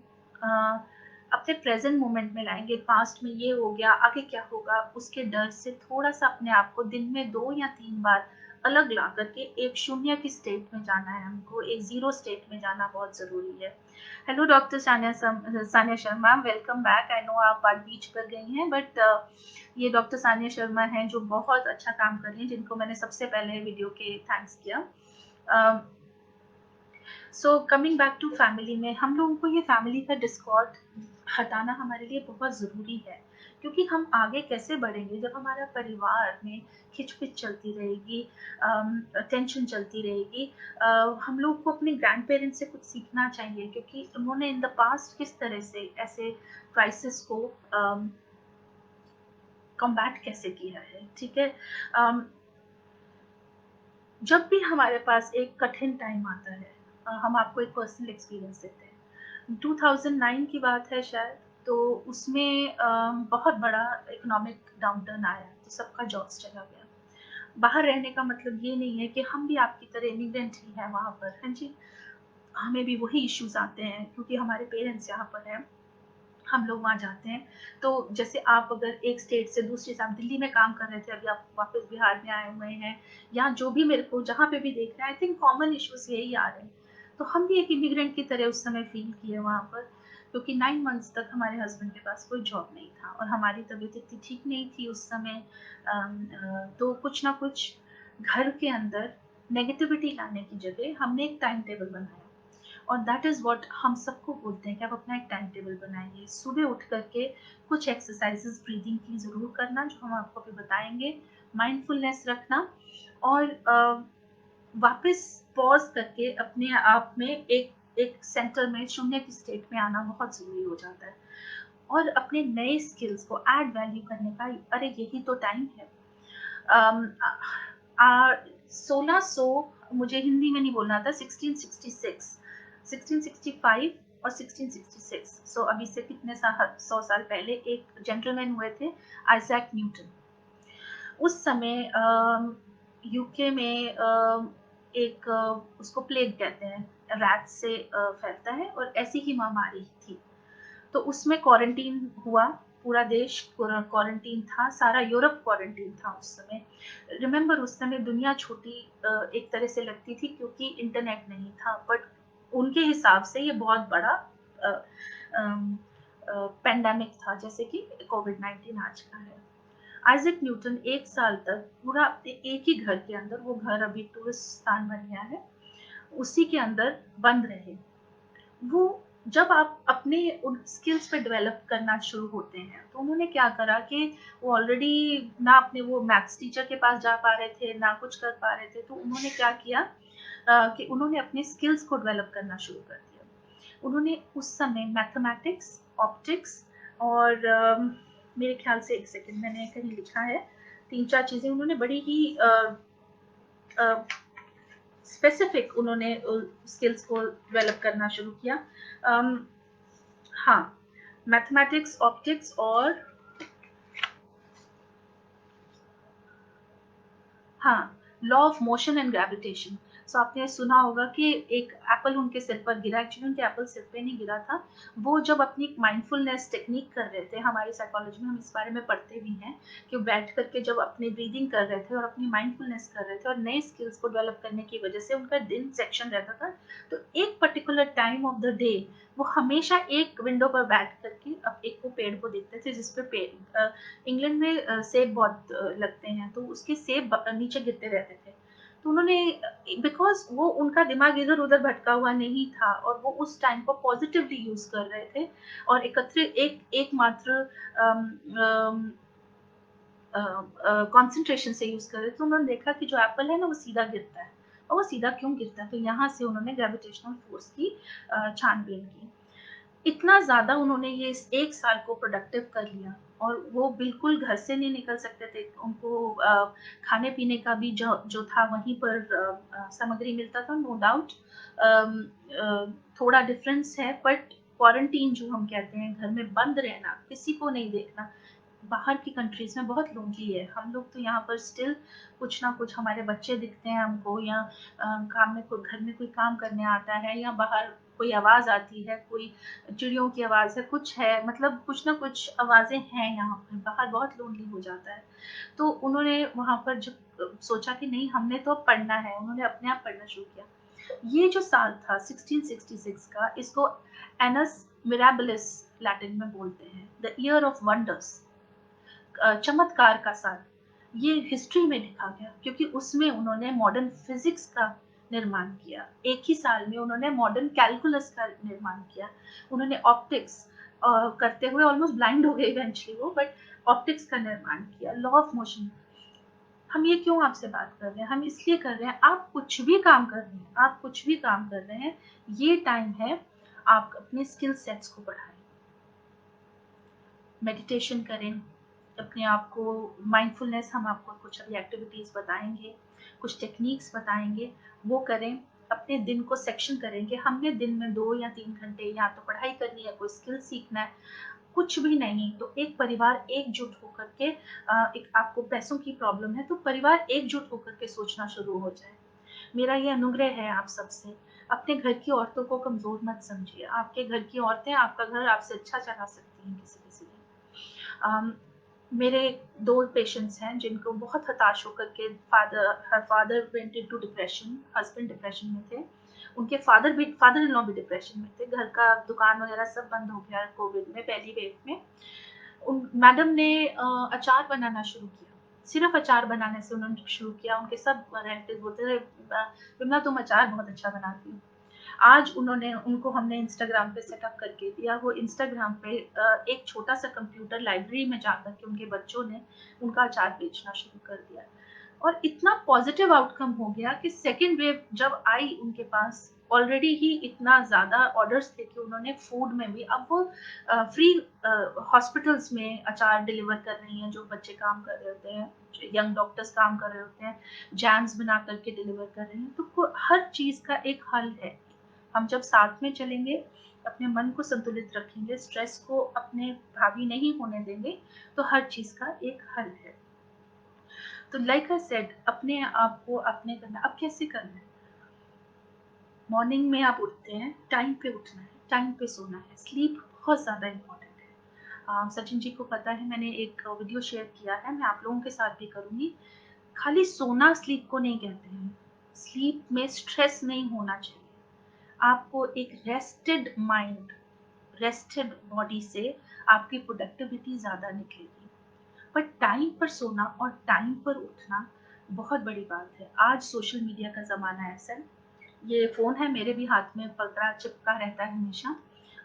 अपने प्रेजेंट मोमेंट में लाएंगे। पास्ट में ये हो गया, आगे क्या होगा उसके डर से थोड़ा सा अपने आप को दिन में 2 या 3 बार अलग ला करके एक शून्य की स्टेट में जाना है हमको, एक ज़ीरो स्टेट में जाना बहुत ज़रूरी है। Hello doctor Sania Sharma, welcome back. I know आप आज बीच पर गई हैं, बट ये डॉक्टर सानिया शर्मा हैं जो बहुत अच्छा काम कर रही हैं, जिनको मैंने सबसे पहले वीडियो के थैंक्स किया। So coming back to family में, हम लोगों को ये फैमिली का डिस्कॉर्ड हटाना हमारे लिए बहुत ज़रूरी है, क्योंकि हम आगे कैसे बढ़ेंगे जब हमारा परिवार में खिचपिच चलती रहेगी, टेंशन चलती रहेगी। हम लोग को अपने ग्रैंड पेरेंट्स से कुछ सीखना चाहिए, क्योंकि उन्होंने इन द पास्ट किस तरह से ऐसे क्राइसिस को कॉम्बैट कैसे किया है, ठीक है। जब भी हमारे पास एक कठिन टाइम आता है, हम आपको एक पर्सनल एक्सपीरियंस देते हैं। 2009 की बात है शायद, तो उसमें बहुत बड़ा इकोनॉमिक डाउनटर्न आया, तो सबका जॉब्स चला गया। बाहर रहने का मतलब ये नहीं है कि हम भी आपकी तरह इमिग्रेंट ही हैं वहाँ पर, हाँ जी। हमें भी वही इश्यूज आते हैं, क्योंकि हमारे पेरेंट्स यहाँ पर हैं, हम लोग वहाँ जाते हैं। तो जैसे आप अगर एक स्टेट से दूसरी, से आप दिल्ली में काम कर रहे थे, अभी आप वापस बिहार में आए हुए हैं, या जो भी मेरे को जहाँ पे भी देख रहे हैं, आई थिंक कॉमन इश्यूज यही आ रहे हैं। तो हम भी एक इमिग्रेंट की तरह उस समय फील किए वहाँ पर, क्योंकि 9 मंथ्स तक हमारे हस्बैंड के पास कोई जॉब नहीं था, और हमारी तबीयत इतनी ठीक नहीं थी उस समय। तो कुछ ना कुछ घर के अंदर नेगेटिविटी लाने की जगह हमने एक टाइम टेबल बनाया, और दैट इज़ व्हाट हम सबको बोलते हैं कि आप अपना एक टाइम टेबल बनाइए। सुबह उठ करके कुछ एक्सरसाइजेस ब्रीदिंग की ज़रूर करना, जो हम आपको अभी बताएंगे। माइंडफुलनेस रखना, और वापस पॉज करके अपने आप में एक एक सेंटर में, शून्य की स्टेट में आना बहुत ज़रूरी हो जाता है। और अपने नए स्किल्स को ऐड वैल्यू करने का, अरे यही तो टाइम है। 1600, मुझे हिंदी में नहीं बोलना था, 1666, 1665 और 1666। सो अभी से कितने 100 साल पहले एक जेंटलमैन हुए थे, आइजैक न्यूटन। उस समय यूके में एक उसको प्लेग कहते हैं, रैट से फैलता है, और ऐसी ही महामारी थी। तो उसमें क्वारंटीन हुआ, पूरा देश क्वारंटीन था, सारा यूरोप क्वारंटीन था उस समय। रिमेंबर उस समय दुनिया छोटी एक तरह से लगती थी, क्योंकि इंटरनेट नहीं था, बट उनके हिसाब से ये बहुत बड़ा पेंडेमिक था, जैसे कि कोविड-19 आज का है। आइजैक न्यूटन 1 साल तक पूरा अपने एक ही घर के अंदर, वो घर अभी टूरिस्ट स्थान बन गया है, उसी के अंदर बंद रहे। वो जब आप अपने उन स्किल्स पे डेवलप करना शुरू होते हैं, तो उन्होंने क्या करा कि वो ऑलरेडी ना अपने वो मैथ्स टीचर के पास जा पा रहे थे, ना कुछ कर पा रहे थे, तो उन्होंने क्या किया कि उन्होंने अपने स्किल्स को डेवलप करना शुरू कर दिया। उन्होंने उस समय मैथमेटिक्स, ऑप्टिक्स, और मेरे ख्याल से, एक सेकंड, मैंने कहीं लिखा है, 3-4 चीज़ें उन्होंने बड़ी ही स्पेसिफिक उन्होंने स्किल्स को डेवलप करना शुरू किया। हाँ, मैथमेटिक्स, ऑप्टिक्स, और हाँ, law of motion and gravitation. So आपने सुना होगा कि एक एप्पल उनके सिर पर गिरा, एक्चुअली उनके एप्पल सिर पे नहीं गिरा था। वो जब अपनी माइंडफुलनेस टेक्निक कर रहे थे, हमारी साइकोलॉजी में हम इस बारे में पढ़ते भी हैं, कि बैठ करके जब अपनी ब्रीदिंग कर रहे थे और अपनी माइंडफुलनेस कर रहे थे, और नए स्किल्स को डेवलप करने की वजह से उनका दिन सेक्शन रहता था। तो एक particular time of the day वो हमेशा एक विंडो पर बैठ करके अब एक वो पेड़ को देखते थे, जिसपे पेड़, इंग्लैंड में सेब बहुत लगते हैं, तो उसके सेब नीचे गिरते रहते थे। तो उन्होंने, बिकॉज वो उनका दिमाग इधर उधर भटका हुआ नहीं था, और वो उस टाइम को पॉजिटिवली यूज कर रहे थे, और एकत्रित एकमात्र कंसंट्रेशन से यूज कर रहे थे। तो उन्होंने देखा कि जो एप्पल है ना, वो सीधा गिरता है, और वो सीधा क्यों गिरता है, तो यहाँ से उन्होंने ग्रेविटेशनल फोर्स की छानबीन की। इतना ज़्यादा उन्होंने ये इस 1 साल को प्रोडक्टिव कर लिया, और वो बिल्कुल घर से नहीं निकल सकते थे। उनको खाने-पीने का भी जो था वहीं पर सामग्री मिलता था, नो डाउट। थोड़ा डिफरेंस है, बट क्वारंटीन जो हम कहते हैं, घर में बंद रहना, किसी को नहीं देखना, बाहर की कंट्रीज़ में बहुत लोनली है। हम लोग तो यहाँ पर स्टिल कुछ ना कुछ, हमारे बच्चे दिखते हैं हमको, या काम में कोई, घर में कोई काम करने आता है, या बाहर कोई आवाज़ आती है, कोई चिड़ियों की आवाज़ है, कुछ है, मतलब कुछ ना कुछ आवाज़ें हैं यहाँ पे, बाहर बहुत लोनली हो जाता है। तो उन्होंने वहाँ पर जब सोचा कि नहीं हमने तो अब पढ़ना है, उन्होंने अपने आप पढ़ना शुरू किया। ये जो साल था 1666 का, इसको एनस मिराबिलिस लैटिन में बोलते हैं, द ईयर ऑफ वंडर्स, चमत्कार का साल। ये हिस्ट्री में लिखा गया क्योंकि उसमें उन्होंने मॉडर्न फिजिक्स का निर्माण किया। एक ही साल में उन्होंने मॉडर्न कैलकुलस का निर्माण किया। उन्होंने ऑप्टिक्स करते हुए ऑलमोस्ट ब्लाइंड हो गए इवेंचुअली वो, बट ऑप्टिक्स का निर्माण किया, लॉ ऑफ मोशन। हम ये क्यों आपसे बात कर रहे हैं? हम इसलिए कर रहे हैं, आप कुछ भी काम कर रहे हैं, आप कुछ भी काम कर रहे हैं, ये टाइम है आप अपने स्किल सेट्स को बढ़ाएं। मेडिटेशन करें, अपने आप को माइंडफुलनेस, हम आपको कुछ अभी एक्टिविटीज़ बताएंगे, कुछ टेक्निक्स बताएंगे, वो करें। अपने दिन को सेक्शन करेंगे, हमने दिन में 2 या 3 घंटे या तो पढ़ाई करनी है, कोई स्किल सीखना है, कुछ भी नहीं तो एक परिवार एकजुट होकर के, एक आपको पैसों की प्रॉब्लम है तो परिवार एकजुट होकर के सोचना शुरू हो जाए। मेरा ये अनुग्रह है आप सबसे, अपने घर की औरतों को कमज़ोर मत समझिए। आपके घर की औरतें आपका घर आपसे अच्छा चला सकती हैं किसी-किसी दिन। मेरे 2 पेशेंट्स हैं जिनको बहुत हताश होकर के her father went into depression, husband depression में थे। उनके फादर इन लॉ भी डिप्रेशन में थे। घर का दुकान वगैरह सब बंद हो गया कोविड में, पहली वेव में। उन मैडम ने अचार बनाना शुरू किया। सिर्फ़ अचार बनाने से उन्होंने शुरू किया। उनके सब रिलेटिव बोलते थे, "विमला तुम अचार बहुत अच्छा बनाती हो।" आज उनको हमने इंस्टाग्राम पे सेटअप करके दिया। वो इंस्टाग्राम पे एक छोटा-सा कंप्यूटर लाइब्रेरी में जाकर के उनके बच्चों ने उनका अचार बेचना शुरू कर दिया। और इतना पॉज़िटिव आउटकम हो गया कि सेकंड वेव जब आई उनके पास, ऑलरेडी ही इतना ज़्यादा ऑर्डर्स थे कि उन्होंने फूड में भी, अब वो फ्री हॉस्पिटल्स में अचार डिलीवर कर रही हैं, जो बच्चे काम कर रहे होते हैं, यंग डॉक्टर्स काम कर रहे होते हैं, जैम्स बना कर के डिलीवर कर रहे हैं। तो हर चीज़ का एक हल है। हम जब साथ में चलेंगे, अपने मन को संतुलित रखेंगे, स्ट्रेस को अपने हावी नहीं होने देंगे, तो हर चीज़ का एक हल है। तो लाइक आई सेड, अपने आप को अपने करना। अब कैसे करना है? मॉर्निंग में आप उठते हैं, टाइम पे उठना है, टाइम पे सोना है, स्लीप बहुत ज़्यादा इम्पोर्टेंट है। सचिन जी को पता है, मैंने एक वीडियो शेयर किया है, मैं आप लोगों के साथ भी करूँगी। खाली सोना स्लीप को नहीं कहते हैं, स्लीप में स्ट्रेस नहीं होना चाहिए। आपको एक रेस्टेड माइंड, रेस्टेड बॉडी से आपकी प्रोडक्टिविटी ज़्यादा निकलेगी। पर टाइम पर सोना और टाइम पर उठना बहुत बड़ी बात है। आज सोशल मीडिया का ज़माना ऐसा है, ये फ़ोन है मेरे भी हाथ में, पकड़ा चिपका रहता है हमेशा।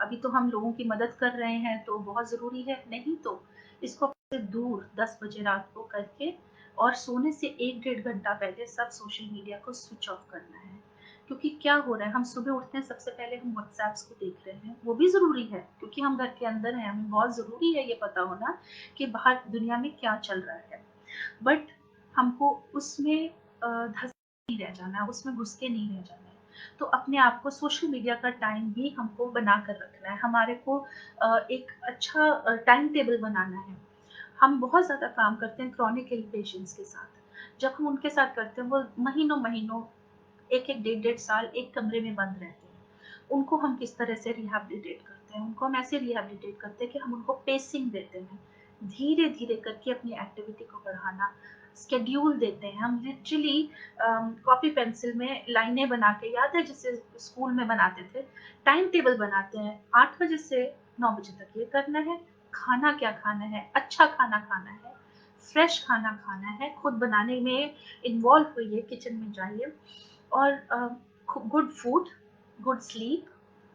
अभी तो हम लोगों की मदद कर रहे हैं तो बहुत ज़रूरी है, नहीं तो इसको अपने से दूर 10 बजे रात को करके और सोने से 1 डेढ़ घंटा पहले सब सोशल मीडिया को स्विच ऑफ करना है। क्योंकि क्या हो रहा है, हम सुबह उठते हैं, सबसे पहले हम व्हाट्सएप्स को देख रहे हैं, वो भी ज़रूरी है क्योंकि हम घर के अंदर हैं, हमें बहुत ज़रूरी है ये पता होना कि बाहर दुनिया में क्या चल रहा है। बट हमको उसमें धँस नहीं रह जाना है, उसमें घुस के नहीं रह जाना है। तो अपने आप को सोशल मीडिया का टाइम भी हमको बना कर रखना है। हमारे को एक अच्छा टाइम टेबल बनाना है। हम बहुत ज़्यादा काम करते हैं क्रॉनिक इल पेशेंट्स के साथ। जब हम उनके साथ करते हैं, वो महीनों-महीनों, 1-1 डेढ़-डेढ़ साल एक कमरे में बंद रहते हैं। उनको हम किस तरह से रिहैबिलिटेट करते हैं, उनको हम ऐसे रिहैबिलिटेट करते हैं कि हम उनको पेसिंग देते हैं। धीरे-धीरे करके अपनी एक्टिविटी को बढ़ाना, शेड्यूल देते हैं। हम लिटरली कॉपी पेंसिल में लाइनें बना के, याद है जैसे स्कूल में बनाते थे, टाइम टेबल बनाते हैं, 8 बजे से 9 बजे तक ये करना है, खाना क्या खाना है, अच्छा खाना खाना है, फ्रेश खाना खाना है, खुद बनाने में इन्वॉल्व होइए, किचन में जाइए और गुड फूड, गुड स्लीप,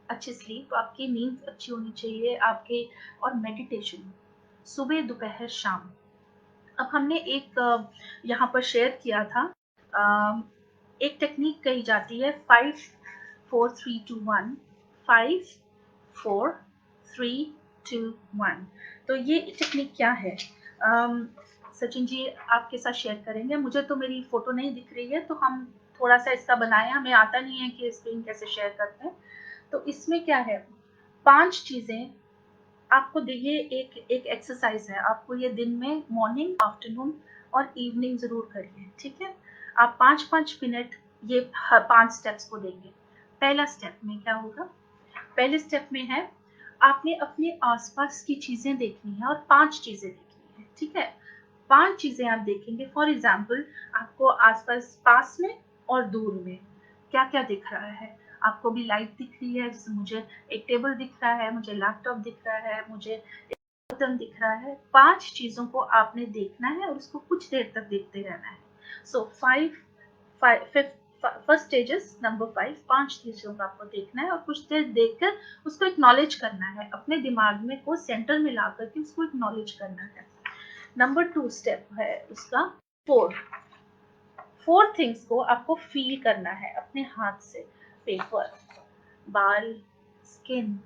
अच्छी स्लीप, आपकी नींद अच्छी होनी चाहिए आपके, और मेडिटेशन सुबह, दोपहर, शाम। अब हमने एक यहाँ पर शेयर किया था, अ, एक टेक्निक कही जाती है 5 4 3 2 1, 5 4 3 2 1। तो ये टेक्निक क्या है? सचिन जी आपके साथ शेयर करेंगे। मुझे तो मेरी फोटो नहीं दिख रही है, तो हम थोड़ा सा इसका बनाए, हमें आता नहीं है कि स्क्रीन कैसे शेयर करते हैं। तो इसमें क्या है, 5 चीजें आपको ये एक एक एक्सरसाइज है, आपको ये दिन में मॉर्निंग, आफ्टरनून और इवनिंग ज़रूर करिए, ठीक है? आप 5-5 मिनट ये 5 स्टेप्स को देंगे। पहला स्टेप में क्या होगा? पहले स्टेप में है, आपने अपने आसपास की चीज़ें देखनी है और 5 चीज़ें देखनी है, ठीक है? 5 चीज़ें आप देखेंगे। फॉर एग्ज़ाम्पल आपको आस-पास पास में और दूर में क्या-क्या दिख रहा है। आपको भी लाइट दिख रही है, जैसे मुझे एक टेबल दिख रहा है, मुझे लैपटॉप दिख रहा है, मुझे बटन दिख रहा है। 5 चीज़ों को आपने देखना है और उसको कुछ देर तक देखते रहना है। सो 5 फर्स्ट स्टेज इज़ नंबर 5 चीज़ों को आपको देखना है और कुछ देर देखकर उसको एक्नॉलेज करना है। अपने दिमाग में को सेंटर में ला कर के उसको एक्नॉलेज करना है। नंबर 2 स्टेप है उसका 4 थिंग्स को आपको फ़ील करना है अपने हाथ से। पेपर, बाल, स्किन,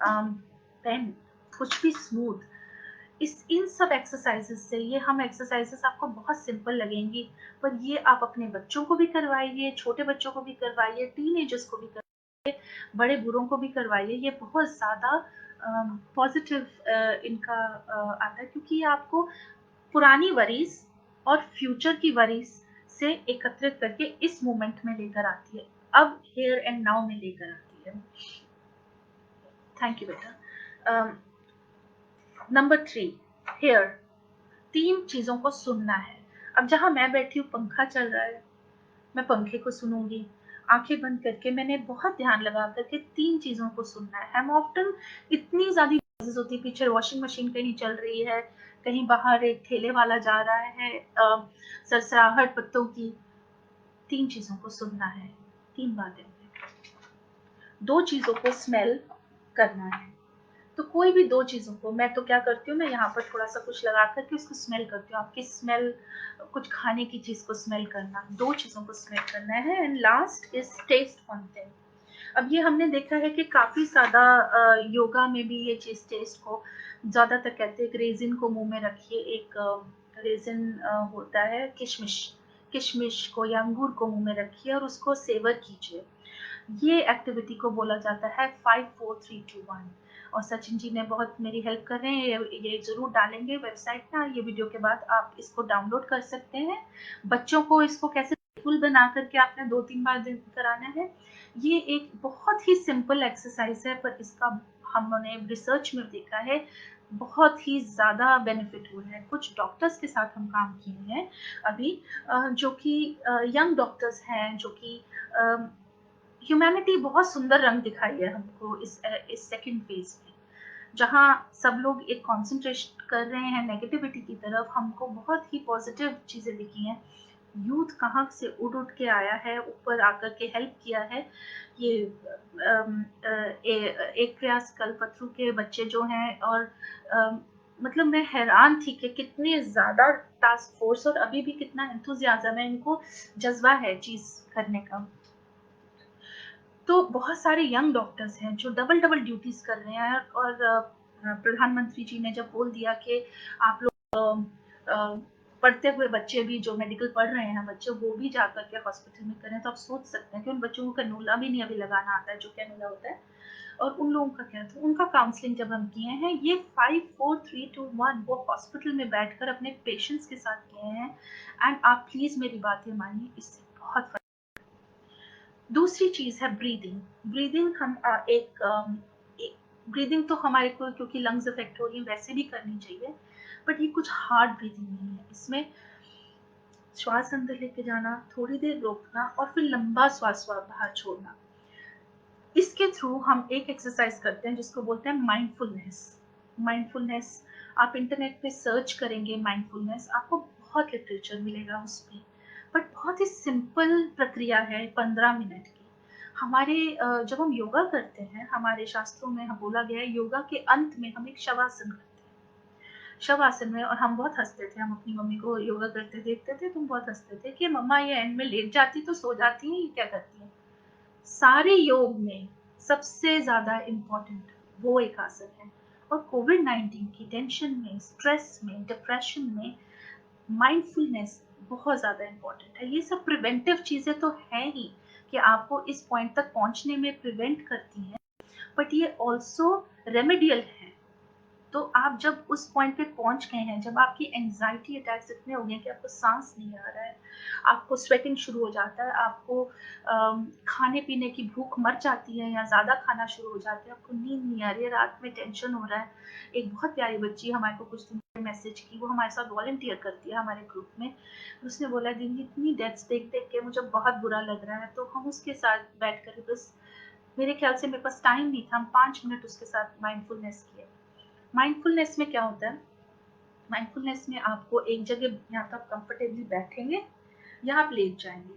पेन, कुछ भी स्मूथ। इन सब एक्सरसाइजेस से, ये हम एक्सरसाइजेस आपको बहुत सिंपल लगेंगी, पर ये आप अपने बच्चों को भी करवाइए, छोटे बच्चों को भी करवाइए, टीनेजर्स को भी करवाइए, बड़े बूढ़ों को भी करवाइए। ये बहुत ज़्यादा पॉजिटिव इनका आता है, क्योंकि ये आपको पुरानी वरीज और फ्यूचर की वरीज से एकत्रित करके इस मोमेंट में लेकर आती है, अब हियर एंड नाउ में लेकर आती है। थैंक यू बेटा। नंबर 3 हियर, 3 चीज़ों को सुनना है। अब जहाँ मैं बैठी हूँ पंखा चल रहा है, मैं पंखे को सुनूँगी। आँखें बंद करके मैंने बहुत ध्यान लगा कर के 3 चीज़ों को सुनना है। हम ऑफ्टन इतनी ज़्यादा नॉइज़ेज़ होती है, पीछे वॉशिंग मशीन कहीं चल रही है, कहीं बाहर एक ठेले वाला जा रहा है, सरसराहट पत्तों की। 3 चीज़ों को सुनना है, 3 बातें। 2 चीज़ों को स्मेल करना है। तो कोई भी 2 चीज़ों को, मैं तो क्या करती हूँ, मैं यहाँ पर थोड़ा-सा कुछ लगा कर के उसको स्मेल करती हूँ। आपकी स्मेल, कुछ खाने की चीज़ को स्मेल करना, 2 चीज़ों को स्मेल करना है। And last is taste one thing. अब ये हमने देखा है कि काफ़ी ज़्यादा योगा में भी ये चीज़ टेस्ट को ज़्यादातर कहते हैं। एक रेज़िन को मुँह में रखिए, एक रेज़िन होता है किशमिश, किशमिश को या अंगूर को मुँह में रखिए और उसको सेवर कीजिए। ये एक्टिविटी को बोला जाता है 5 4 3 2 1। और सचिन जी ने बहुत मेरी हेल्प कर रहे हैं, ये ज़रूर डालेंगे वेबसाइट पे। ये वीडियो के बाद आप इसको डाउनलोड कर सकते हैं। बच्चों को इसको कैसे फुल बना करके आपने 2-3 बार दिन कराना है। ये एक बहुत ही सिंपल एक्सरसाइज है, पर इसका हमने रिसर्च में देखा है बहुत ही ज़्यादा बेनिफिट हुए हैं। कुछ डॉक्टर्स के साथ हम काम किए हैं अभी, जो कि यंग डॉक्टर्स हैं, जो कि ह्यूमैनिटी बहुत सुंदर रंग दिखाई है हमको इस सेकंड फेज में, जहाँ सब लोग एक कंसंट्रेशन कर रहे हैं नेगेटिविटी की तरफ। हमको बहुत ही पॉजिटिव चीज़ें दिखी हैं। यूथ कहाँ से उड़ उड़ के आया है, ऊपर आकर के हेल्प किया है। ये एक प्रयास कल्पतरू के बच्चे जो हैं, और मतलब मैं हैरान थी कि कितने ज़्यादा टास्क फोर्स और अभी भी कितना एंथुजियाज्म है इनको, जज्बा है चीज़ करने का। तो बहुत सारे यंग डॉक्टर्स हैं जो डबल डबल ड्यूटीज कर रहे हैं। और प्रधानमंत्री जी ने जब बोल दिया कि आप लोग पढ़ते हुए बच्चे भी, जो मेडिकल पढ़ रहे हैं बच्चे, वो भी जाकर के हॉस्पिटल में करें, तो आप सोच सकते हैं कि उन बच्चों को कैनूला भी नहीं अभी लगाना आता है, जो कैनूला होता है। और उन लोगों का क्या था, उनका काउंसलिंग जब हम किए हैं, ये 5 4 3 2 1 वो हॉस्पिटल में बैठकर अपने पेशेंट्स के साथ किए हैं। एंड आप प्लीज मेरी बातें मानिए, इससे बहुत फर्क। दूसरी चीज़ है ब्रीदिंग। ब्रीदिंग हम ब्रीदिंग तो हमारे को, क्योंकि लंग्स इफेक्ट हो रही है, वैसे भी करनी चाहिए, बट ये कुछ हार्ड ब्रीदिंग नहीं है। इसमें श्वास अंदर लेके जाना, थोड़ी देर रोकना और फिर लंबा श्वास बाहर छोड़ना। इसके थ्रू हम एक एक्सरसाइज करते हैं जिसको बोलते हैं माइंडफुलनेस। माइंडफुलनेस, आप इंटरनेट पे सर्च करेंगे माइंडफुलनेस, आपको बहुत लिटरेचर मिलेगा उस पर, बट बहुत ही सिंपल प्रक्रिया है, 15 मिनट की। हमारे जब हम योगा करते हैं, हमारे शास्त्रों में बोला गया है, योगा के अंत में हम एक शवासन करते हैं। शवासन में, और हम बहुत हंसते थे, हम अपनी मम्मी को योगा करते देखते थे, तुम बहुत हंसते थे कि मम्मा ये एंड में लेट जाती तो सो जाती है, ये क्या करती है। सारे योग में सबसे ज़्यादा इम्पोर्टेंट वो एक आसन है। और कोविड-19 की टेंशन में, स्ट्रेस में, डिप्रेशन में माइंडफुलनेस बहुत ज़्यादा इम्पोर्टेंट है। ये सब प्रिवेंटिव चीज़ें तो हैं ही कि आपको इस पॉइंट तक पहुंचने में प्रिवेंट करती हैं, बट ये ऑल्सो रेमेडियल है। तो आप जब उस पॉइंट पे पहुंच गए हैं, जब आपकी एंजाइटी अटैक्स इतने हो गए कि आपको सांस नहीं आ रहा है, आपको स्वेटिंग शुरू हो जाता है, आपको खाने पीने की भूख मर जाती है या ज़्यादा खाना शुरू हो जाता है, आपको नींद नहीं आ रही है, रात में टेंशन हो रहा है। एक बहुत प्यारी बच्ची हमारे को कुछ दिन पहले मैसेज की, वो हमारे साथ वॉलंटियर करती है हमारे ग्रुप में। उसने बोला दीदी इतनी डेथ्स देख देख के मुझे बहुत बुरा लग रहा है। तो हम उसके साथ बैठ कर बस, मेरे ख्याल से मेरे पास टाइम नहीं था, हम 5 मिनट उसके साथ माइंडफुलनेस किए। माइंडफुलनेस में क्या होता है, माइंडफुलनेस में आपको एक जगह या तो आप कंफर्टेबली बैठेंगे या आप लेट जाएंगे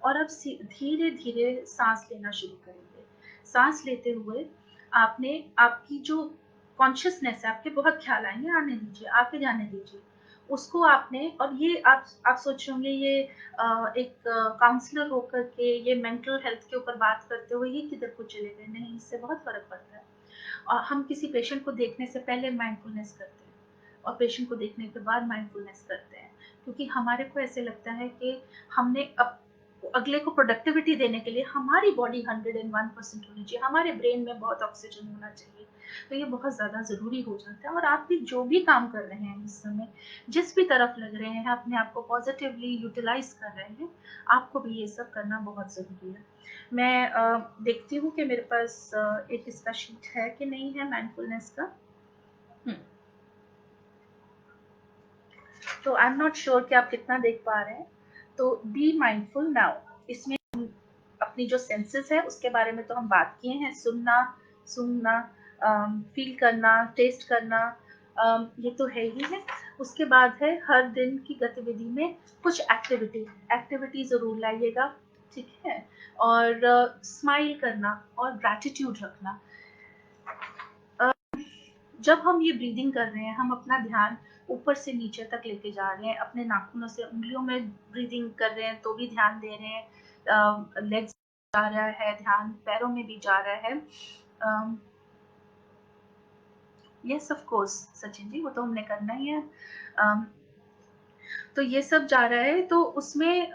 और आप धीरे धीरे सांस लेना शुरू करेंगे। सांस लेते हुए आपने आपकी जो कॉन्शियसनेस है, आपके बहुत ख्याल आएंगे, आने दीजिए, आके जाने दीजिए उसको आपने। और ये आप सोच रहे होंगे ये एक काउंसलर होकर के ये मेंटल हेल्थ के ऊपर बात करते हुए ये किधर को चले गए, नहीं, इससे बहुत फर्क पड़ता है। हम किसी पेशेंट को देखने से पहले माइंडफुलनेस करते हैं और पेशेंट को देखने के बाद माइंडफुलनेस करते हैं, क्योंकि हमारे को ऐसे लगता है कि हमने अगले को प्रोडक्टिविटी देने के लिए हमारी बॉडी 101% होनी चाहिए, हमारे ब्रेन में बहुत ऑक्सीजन होना चाहिए। तो ये बहुत ज़्यादा ज़रूरी हो जाता है। और आप भी जो भी काम कर रहे हैं इस समय, जिस भी तरफ लग रहे हैं, अपने आप को पॉजिटिवली यूटिलाइज कर रहे हैं, आपको भी ये सब करना बहुत ज़रूरी है। मैं देखती हूँ कि मेरे पास एक इसका शीट है कि नहीं है माइंडफुलनेस का। तो आई एम नॉट श्योर कि आप कितना देख पा रहे हैं। तो बी माइंडफुल नाउ, इसमें अपनी जो सेंसेस है उसके बारे में तो हम बात किए हैं, सुनना, सूंघना, फील करना, टेस्ट करना, ये तो है ही है। उसके बाद है हर दिन की गतिविधि में कुछ एक्टिविटी जरूर लाइएगा, ठीक है। और स्माइल करना और ग्रैटिट्यूड रखना। जब हम ये ब्रीदिंग कर रहे हैं, हम अपना ध्यान ऊपर से नीचे तक लेके जा रहे हैं, अपने नाखूनों से उंगलियों में ब्रीदिंग कर रहे हैं तो भी ध्यान दे रहे हैं, लेग्स जा रहा है ध्यान, पैरों में भी जा रहा है। Yes of course Sachin ji, वो तो हमने करना ही है। तो ये सब जा रहा है, तो उसमें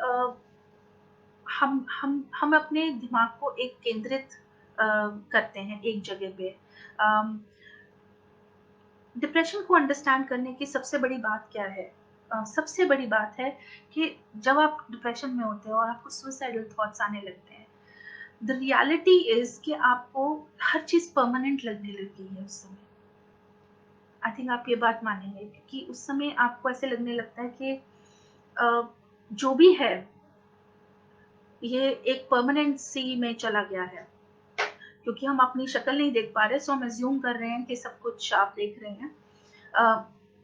हम अपने दिमाग को एक केंद्रित करते हैं एक जगह पे। डिप्रेशन को अंडरस्टैंड करने की सबसे बड़ी बात क्या है? सबसे बड़ी बात है कि जब आप डिप्रेशन में होते हो और आपको सुसाइडल थॉट्स आने लगते हैं, द रियलिटी इज कि आपको हर चीज परमानेंट लगने लगी है उस समय। आई थिंक आप ये बात मानेंगे कि उस समय आपको ऐसे लगने लगता है कि जो भी है ये एक परमानेंट सी में चला गया है, क्योंकि हम अपनी शक्ल नहीं देख पा रहे, सो हम एज्यूम कर रहे हैं कि सब कुछ आप देख रहे हैं।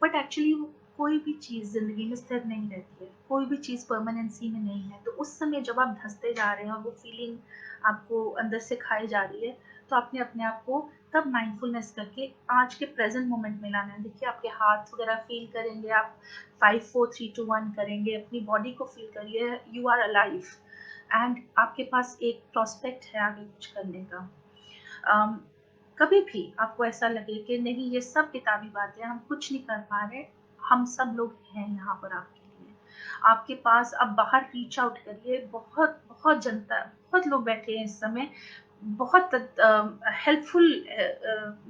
बट एक्चुअली कोई भी चीज़ ज़िंदगी में स्थिर नहीं रहती है, कोई भी चीज़ परमानेंसी में नहीं है। तो उस समय जब आप धंसते जा रहे हैं और वो फीलिंग आपको अंदर से खाई जा रही है, तो आपने अपने आप को तब माइंडफुलनेस करके आज के प्रेजेंट मोमेंट में लाना है। देखिए आपके हाथ वगैरह फील करेंगे, आप 5 4 3 2 1 करेंगे, अपनी बॉडी को फील करिए, यू आर अलाइव एंड आपके पास एक प्रोस्पेक्ट है आगे कुछ करने का। कभी भी आपको ऐसा लगे कि नहीं ये सब किताबी बातें, हम कुछ नहीं कर पा रहे, हम सब लोग हैं यहाँ पर आपके लिए। आपके पास अब बाहर रीच आउट करिए, बहुत बहुत जनता, बहुत लोग बैठे हैं इस समय, बहुत हेल्पफुल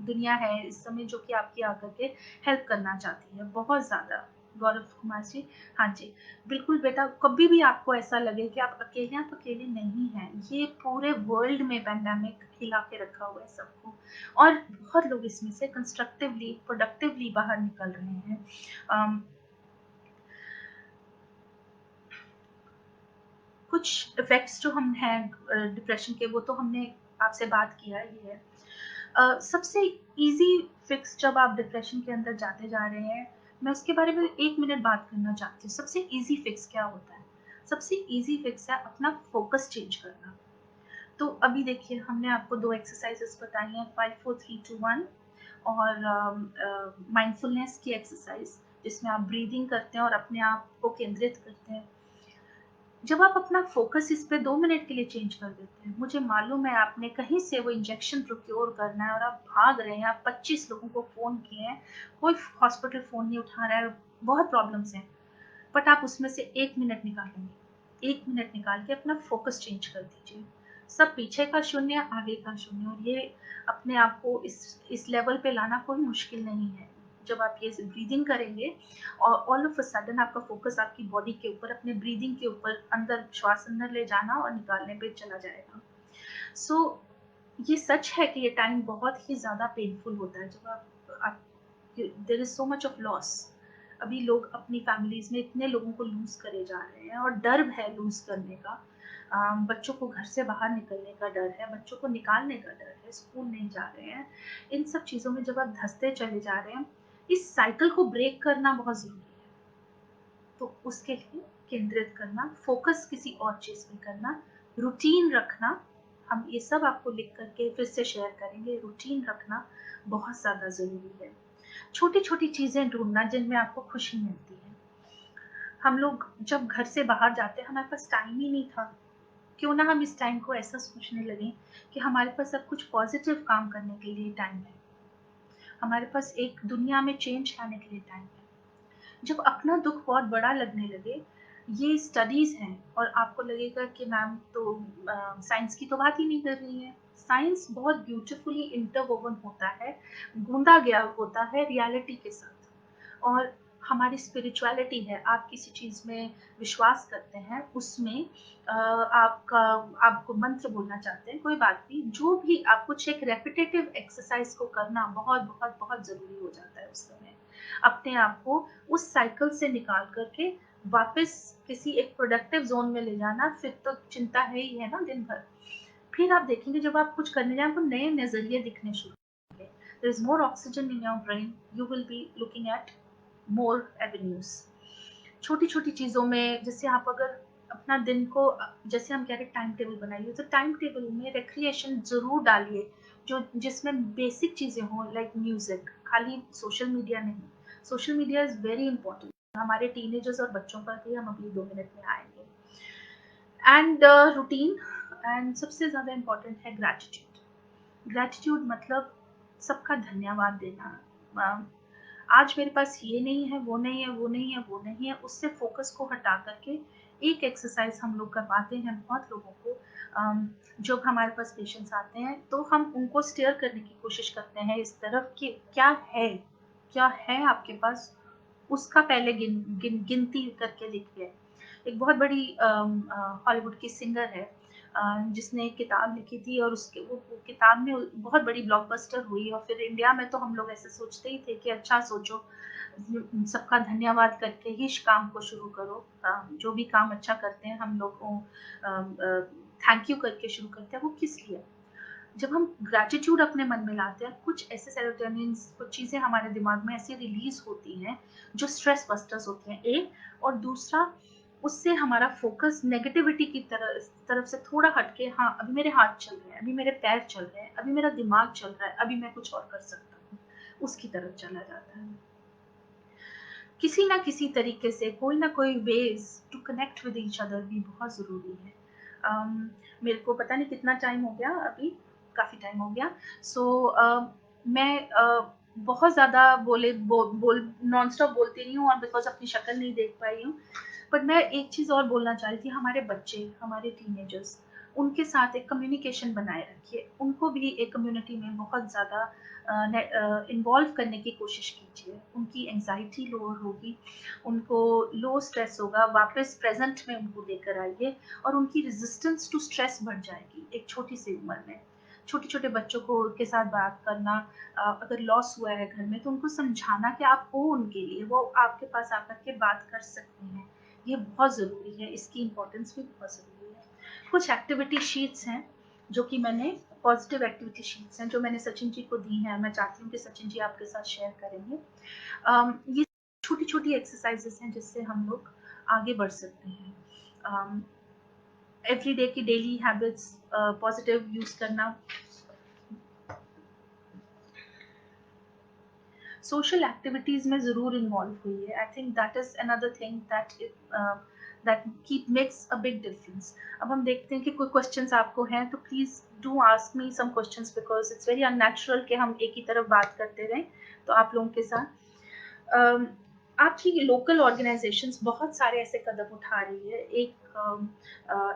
दुनिया है इस समय जो कि आपकी आकर के हेल्प करना चाहती है बहुत ज़्यादा। गौरव कुमार जी, हाँ जी, बिल्कुल बेटा, कभी भी आपको ऐसा लगे कि आप अकेले हैं तो अकेले नहीं हैं। ये पूरे वर्ल्ड में पैंडेमिक हिला के रखा हुआ है सबको, और बहुत लोग इसमें से कंस्ट्रक्टिवली प्रोडक्टिवली बाहर निकल रहे हैं। कुछ इफेक्ट्स जो हम हैं डिप्रेशन के, वो तो हमने आपसे बात किया ही है। सबसे इजी फिक्स जब आप डिप्रेशन के अंदर जाते जा रहे हैं, मैं उसके बारे में 1 मिनट बात करना चाहती हूँ। सबसे इजी फिक्स क्या होता है? सबसे इजी फिक्स है अपना फोकस चेंज करना। तो अभी देखिए हमने आपको 2 एक्सरसाइजेस बताई हैं, 5 4 3 2 1 और माइंडफुलनेस की एक्सरसाइज, जिसमें आप ब्रीदिंग करते हैं और अपने आप को केंद्रित करते हैं। जब आप अपना फोकस इस पे 2 मिनट के लिए चेंज कर देते हैं, मुझे मालूम है आपने कहीं से वो इंजेक्शन प्रोक्योर करना है और आप भाग रहे हैं, आप 25 लोगों को फ़ोन किए हैं, कोई हॉस्पिटल फ़ोन नहीं उठा रहा है, बहुत प्रॉब्लम्स हैं, बट आप उसमें से 1 मिनट निकालेंगे, 1 मिनट निकाल के अपना फोकस चेंज कर दीजिए। सब पीछे का शून्य, आगे का शून्य, और ये अपने आप को इस लेवल पे लाना कोई मुश्किल नहीं है। जब आप ये ब्रीदिंग करेंगे और ऑल ऑफ अ सडन आपका फोकस आपकी बॉडी के ऊपर, अपने ब्रीदिंग के ऊपर, अंदर श्वास अंदर ले जाना और निकालने पे चला जाएगा। सो ये सच है कि ये टाइम बहुत ही ज़्यादा पेनफुल होता है जब आप there is so much of loss. अभी लोग अपनी फैमिलीज़ में इतने लोगों को लूज़ करे जा रहे हैं और डर है लूज़ करने का। बच्चों को घर से बाहर निकलने का डर है, बच्चों को निकालने का डर है, स्कूल नहीं जा रहे हैं। इन सब चीज़ों में जब आप धँसते चले जा रहे हैं, इस साइकिल को ब्रेक करना बहुत ज़रूरी है। तो उसके लिए केंद्रित करना, फ़ोकस किसी और चीज़ पे करना, रूटीन रखना, हम ये सब आपको लिख कर के फिर से शेयर करेंगे। रूटीन रखना बहुत ज़्यादा ज़रूरी है। छोटी-छोटी चीज़ें ढूँढना जिनमें आपको खुशी मिलती है। हम लोग जब घर से बाहर जाते हैं, हमारे पास टाइम ही नहीं था। क्यों ना हम इस टाइम को ऐसा सोचने लगें कि हमारे पास अब कुछ पॉज़िटिव काम करने के लिए टाइम है। हमारे पास एक दुनिया में चेंज लाने के लिए टाइम है। जब अपना दुःख बहुत बड़ा लगने लगे, ये स्टडीज़ हैं और आपको लगेगा कि मैम तो साइंस की तो बात ही नहीं कर रही हैं। साइंस बहुत ब्यूटीफुली इंटरवोवन होता है, गूँधा गया होता है रियलिटी के साथ। और हमारी स्पिरिचुअलिटी है, आप किसी चीज़ में विश्वास करते हैं, उसमें आपको मंत्र बोलना चाहते हैं, कोई बात नहीं, जो भी आप कुछ एक रेपिटेटिव एक्सरसाइज़ को करना बहुत, बहुत, बहुत ज़रूरी हो जाता है उस समय। अपने आप को उस साइकिल से निकाल कर के वापस किसी एक प्रोडक्टिव ज़ोन में ले जाना, फिर तो चिंता है ही है ना दिन भर। फिर आप देखेंगे जब आप कुछ करने जाएँ, आपको नए नज़रिए दिखने शुरू होंगे। There is more oxygen in your brain, you will be looking at more avenues. छोटी-छोटी चीज़ों में जैसे आप अगर अपना दिन को जैसे हम कह रहे हैं टाइम टेबल बनाइए, तो टाइम टेबल में रिक्रिएशन ज़रूर डालिए, जो जिसमें बेसिक चीज़ें हों लाइक म्यूज़िक, खाली सोशल मीडिया नहीं। Social media is very important. हमारे टीनेजर्स और बच्चों पर भी हम अगले 2 मिनट में आएँगे। एंड रूटीन एंड सबसे ज़्यादा इम्पोर्टेंट है ग्रैटिट्यूड। ग्रैटिट्यूड मतलब सबका धन्यवाद देना। अ, आज मेरे पास ये नहीं है, वो नहीं है, वो नहीं है, वो नहीं है, उससे फ़ोकस को हटा कर के एक एक्सरसाइज़ हम लोग करवाते हैं बहुत लोगों को। जब हमारे पास पेशेंट्स आते हैं, तो हम उनको स्टीयर करने की कोशिश करते हैं इस तरफ कि क्या है आपके पास? उसका पहले गिनती करके लिखिए। एक बहुत बड़ी हॉलीवुड की सिंगर है, जिसने एक किताब लिखी थी और उसके वो किताब में बहुत बड़ी ब्लॉकबस्टर हुई और फिर इंडिया में तो हम लोग ऐसे सोचते ही थे कि अच्छा सोचो, सबका धन्यवाद करके ही काम को शुरू करो। जो भी काम अच्छा करते हैं हम लोग को थैंक यू करके शुरू करते हैं, वो किस लिए? जब हम ग्रैटिट्यूड अपने मन में लाते हैं, कुछ ऐसे सेरोटोनिन्स, कुछ चीज़ें हमारे दिमाग में ऐसी रिलीज़ होती हैं, जो स्ट्रेस बस्टर्स होती हैं, एक। और दूसरा, उससे हमारा फ़ोकस नेगेटिविटी की तरफ से थोड़ा हट के, हाँ, अभी मेरे हाथ चल रहे हैं, अभी मेरे पैर चल रहे हैं, अभी मेरा दिमाग चल रहा है, अभी मैं कुछ और कर सकता हूँ, उसकी तरफ चला जाता है। किसी ना किसी तरीके से कोई ना कोई ways to connect with each other भी बहुत ज़रूरी है। अम, मेरे को पता नहीं कितना टाइम हो गया अभी, काफ़ी टाइम हो गया। सो मैं बहुत ज़्यादा बोल नॉन स्टॉप बोलती रही हूँ और बिकॉज़ अपनी शक्ल नहीं देख पाई हूँ। बट मैं एक चीज़ और बोलना चाह रही थी, हमारे बच्चे, हमारे टीनेजर्स, उनके साथ एक कम्युनिकेशन बनाए रखिए। उनको भी एक कम्युनिटी में बहुत ज़्यादा इन्वॉल्व करने की कोशिश कीजिए। उनकी एंग्ज़ायटी लोअर होगी, उनको लो स्ट्रेस होगा, वापस प्रेज़ेंट में उनको लेकर आइए और उनकी रेज़िस्टेंस टू स्ट्रेस बढ़ जाएगी एक छोटी-सी उम्र में। छोटे-छोटे बच्चों को के साथ बात करना, अगर लॉस हुआ है घर में तो उनको समझाना कि आप हो उनके लिए, वो आपके पास आकर के बात कर सकते हैं। ये बहुत ज़रूरी है, इसकी इम्पोर्टेंस भी बहुत ज़रूरी है। कुछ एक्टिविटी शीट्स हैं, जो कि मैंने पॉज़िटिव एक्टिविटी शीट्स हैं, जो मैंने सचिन जी को दी हैं, मैं चाहती हूँ कि सचिन जी आपके साथ शेयर करेंगे। ये छोटी-छोटी एक्सरसाइज़ेज़ हैं, जिससे हम लोग आगे बढ़ सकते हैं। अम, एवरीडे की डेली हैबिट्स पॉज़िटिव यूज़ करना, सोशल एक्टिविटीज़ में ज़रूर इन्वॉल्व हुई है। I think that is another thing that keep makes a big difference. अब हम देखते हैं कि कोई क्वेश्चंस आपको हैं, तो please do ask me some questions because it's very unnatural कि हम एक ही तरफ बात करते रहें। तो आप लोगों के साथ आपकी लोकल ऑर्गेनाइजेशंस बहुत सारे ऐसे कदम उठा रही है।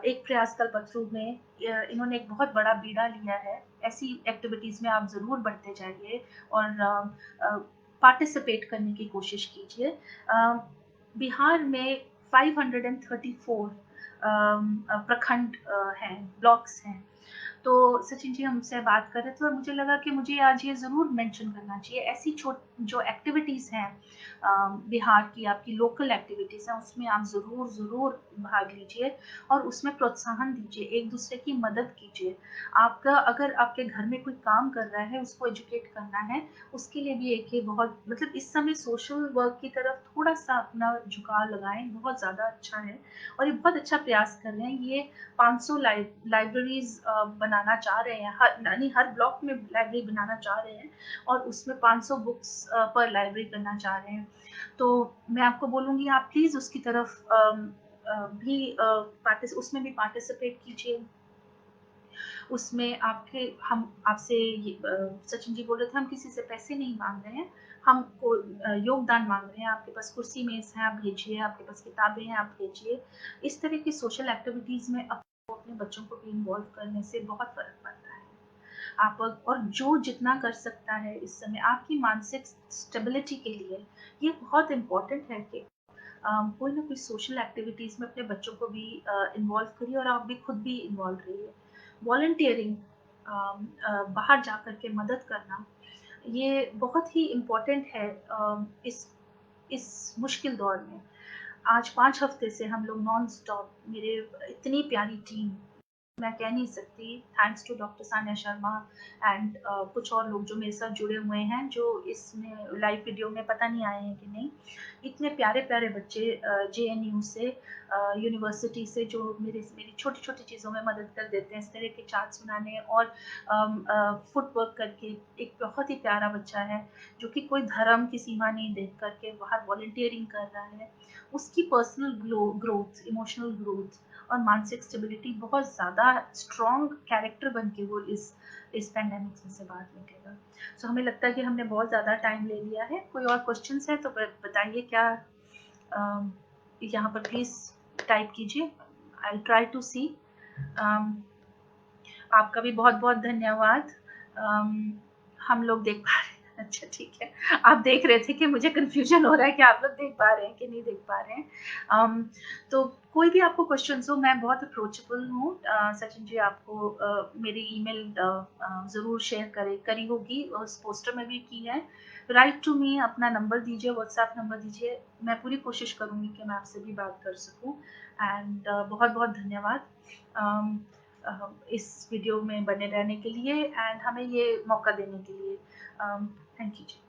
एक प्रयास कल्पतरू में इन्होंने एक बहुत बड़ा बीड़ा लिया है। ऐसी एक्टिविटीज़ में आप ज़रूर बढ़ते जाइए और पार्टिसिपेट करने की कोशिश कीजिए। बिहार में 534 प्रखंड हैं, ब्लॉक्स हैं। तो सचिन जी हमसे बात कर रहे थे और मुझे लगा कि मुझे आज ये ज़रूर मेंशन करना चाहिए। ऐसी छोट जो एक्टिविटीज़ हैं बिहार की, आपकी लोकल एक्टिविटीज़ हैं, उसमें आप ज़रूर भाग लीजिए और उसमें प्रोत्साहन दीजिए, एक दूसरे की मदद कीजिए। आपका अगर आपके घर में कोई काम कर रहा है, उसको एजुकेट करना है, उसके लिए भी एक ये बहुत मतलब इस समय सोशल वर्क की तरफ थोड़ा-सा अपना झुकाव लगाएँ, बहुत ज़्यादा अच्छा है और ये बहुत अच्छा प्रयास कर रहे हैं। ये 500 लाइब्रेरीज़ बनाना चाह रहे हैं, यानी हर ब्लॉक में लाइब्रेरी बनाना चाह रहे हैं और उसमें 500 बुक्स पर लाइब्रेरी करना चाह रहे हैं। तो मैं आपको बोलूँगी आप प्लीज़ उसकी तरफ भी उसमें भी पार्टिसिपेट कीजिए। उसमें आपके हम आपसे ये सचिन जी बोल रहे थे हम किसी से पैसे नहीं माँग रहे हैं, हम योगदान माँग रहे हैं। आपके पास कुर्सी मेज़ है, आप भेजिए, आपके पास किताबें हैं, आप भेजिए। इस तरह की सोशल एक्टिविटीज़ में अपने बच्चों को भी इन्वॉल्व करने से बहुत फ़र्क पड़ता है। आप और जो जितना कर सकता है इस समय आपकी मानसिक स्टेबिलिटी के लिए, ये बहुत इम्पोर्टेंट है कि कोई ना कोई सोशल एक्टिविटीज़ में अपने बच्चों को भी इन्वॉल्व करिए और आप भी खुद भी इन्वॉल्व रहिए। वॉलंटियरिंग बाहर जा कर के मदद करना, ये बहुत ही इम्पोर्टेंट है इस मुश्किल दौर में। आज 5 हफ्ते से हम लोग नॉन स्टॉप मेरे इतनी प्यारी टीम मैं कह नहीं सकती thanks to doctor Sanya Sharma and कुछ और लोग जो मेरे साथ जुड़े हुए हैं जो इसमें लाइव वीडियो में पता नहीं आए हैं कि नहीं इतने प्यारे प्यारे बच्चे जेएनयू से यूनिवर्सिटी से जो मेरी छोटी छोटी चीज़ों में मदद कर देते हैं इस तरह के चार्ट्स बनाने और फुट वर्क करके एक बहुत ही प्यारा बच्चा है जो कि कोई धर्म की सीमा नहीं देख करके बाहर वॉलंटियरिंग कर रहा है उसकी पर्सनल ग्रोथ इमोशनल ग्रोथ और मानसिक स्टेबिलिटी बहुत ज़्यादा स्ट्रॉन्ग कैरेक्टर बन के वो इस पैंडेमिक में से बाहर निकलेगा। सो हमें लगता है कि हमने बहुत ज़्यादा टाइम ले लिया है। कोई और क्वेश्चंस है तो बताइए क्या यहाँ पर प्लीज़ टाइप कीजिए। आई विल ट्राई टू सी। आपका भी बहुत-बहुत धन्यवाद। हम लोग देख पा रहे हैं अच्छा ठीक है। आप देख रहे थे कि मुझे कन्फ्यूज़न हो रहा है कि आप लोग देख पा रहे हैं कि नहीं देख पा रहे हैं। तो कोई भी आपको क्वेश्चन्स हो मैं बहुत अप्रोचेबल हूँ। सचिन जी आपको मेरी ईमेल ज़रूर शेयर करी होगी उस पोस्टर में भी की है। राइट टू मी अपना नंबर दीजिए, व्हाट्सएप नंबर दीजिए। मैं पूरी कोशिश करूँगी कि मैं आपसे भी बात कर सकूँ एंड बहुत-बहुत धन्यवाद। अम इस वीडियो में बने रहने के लिए एंड हमें ये मौका देने के लिए थैंक यू जी।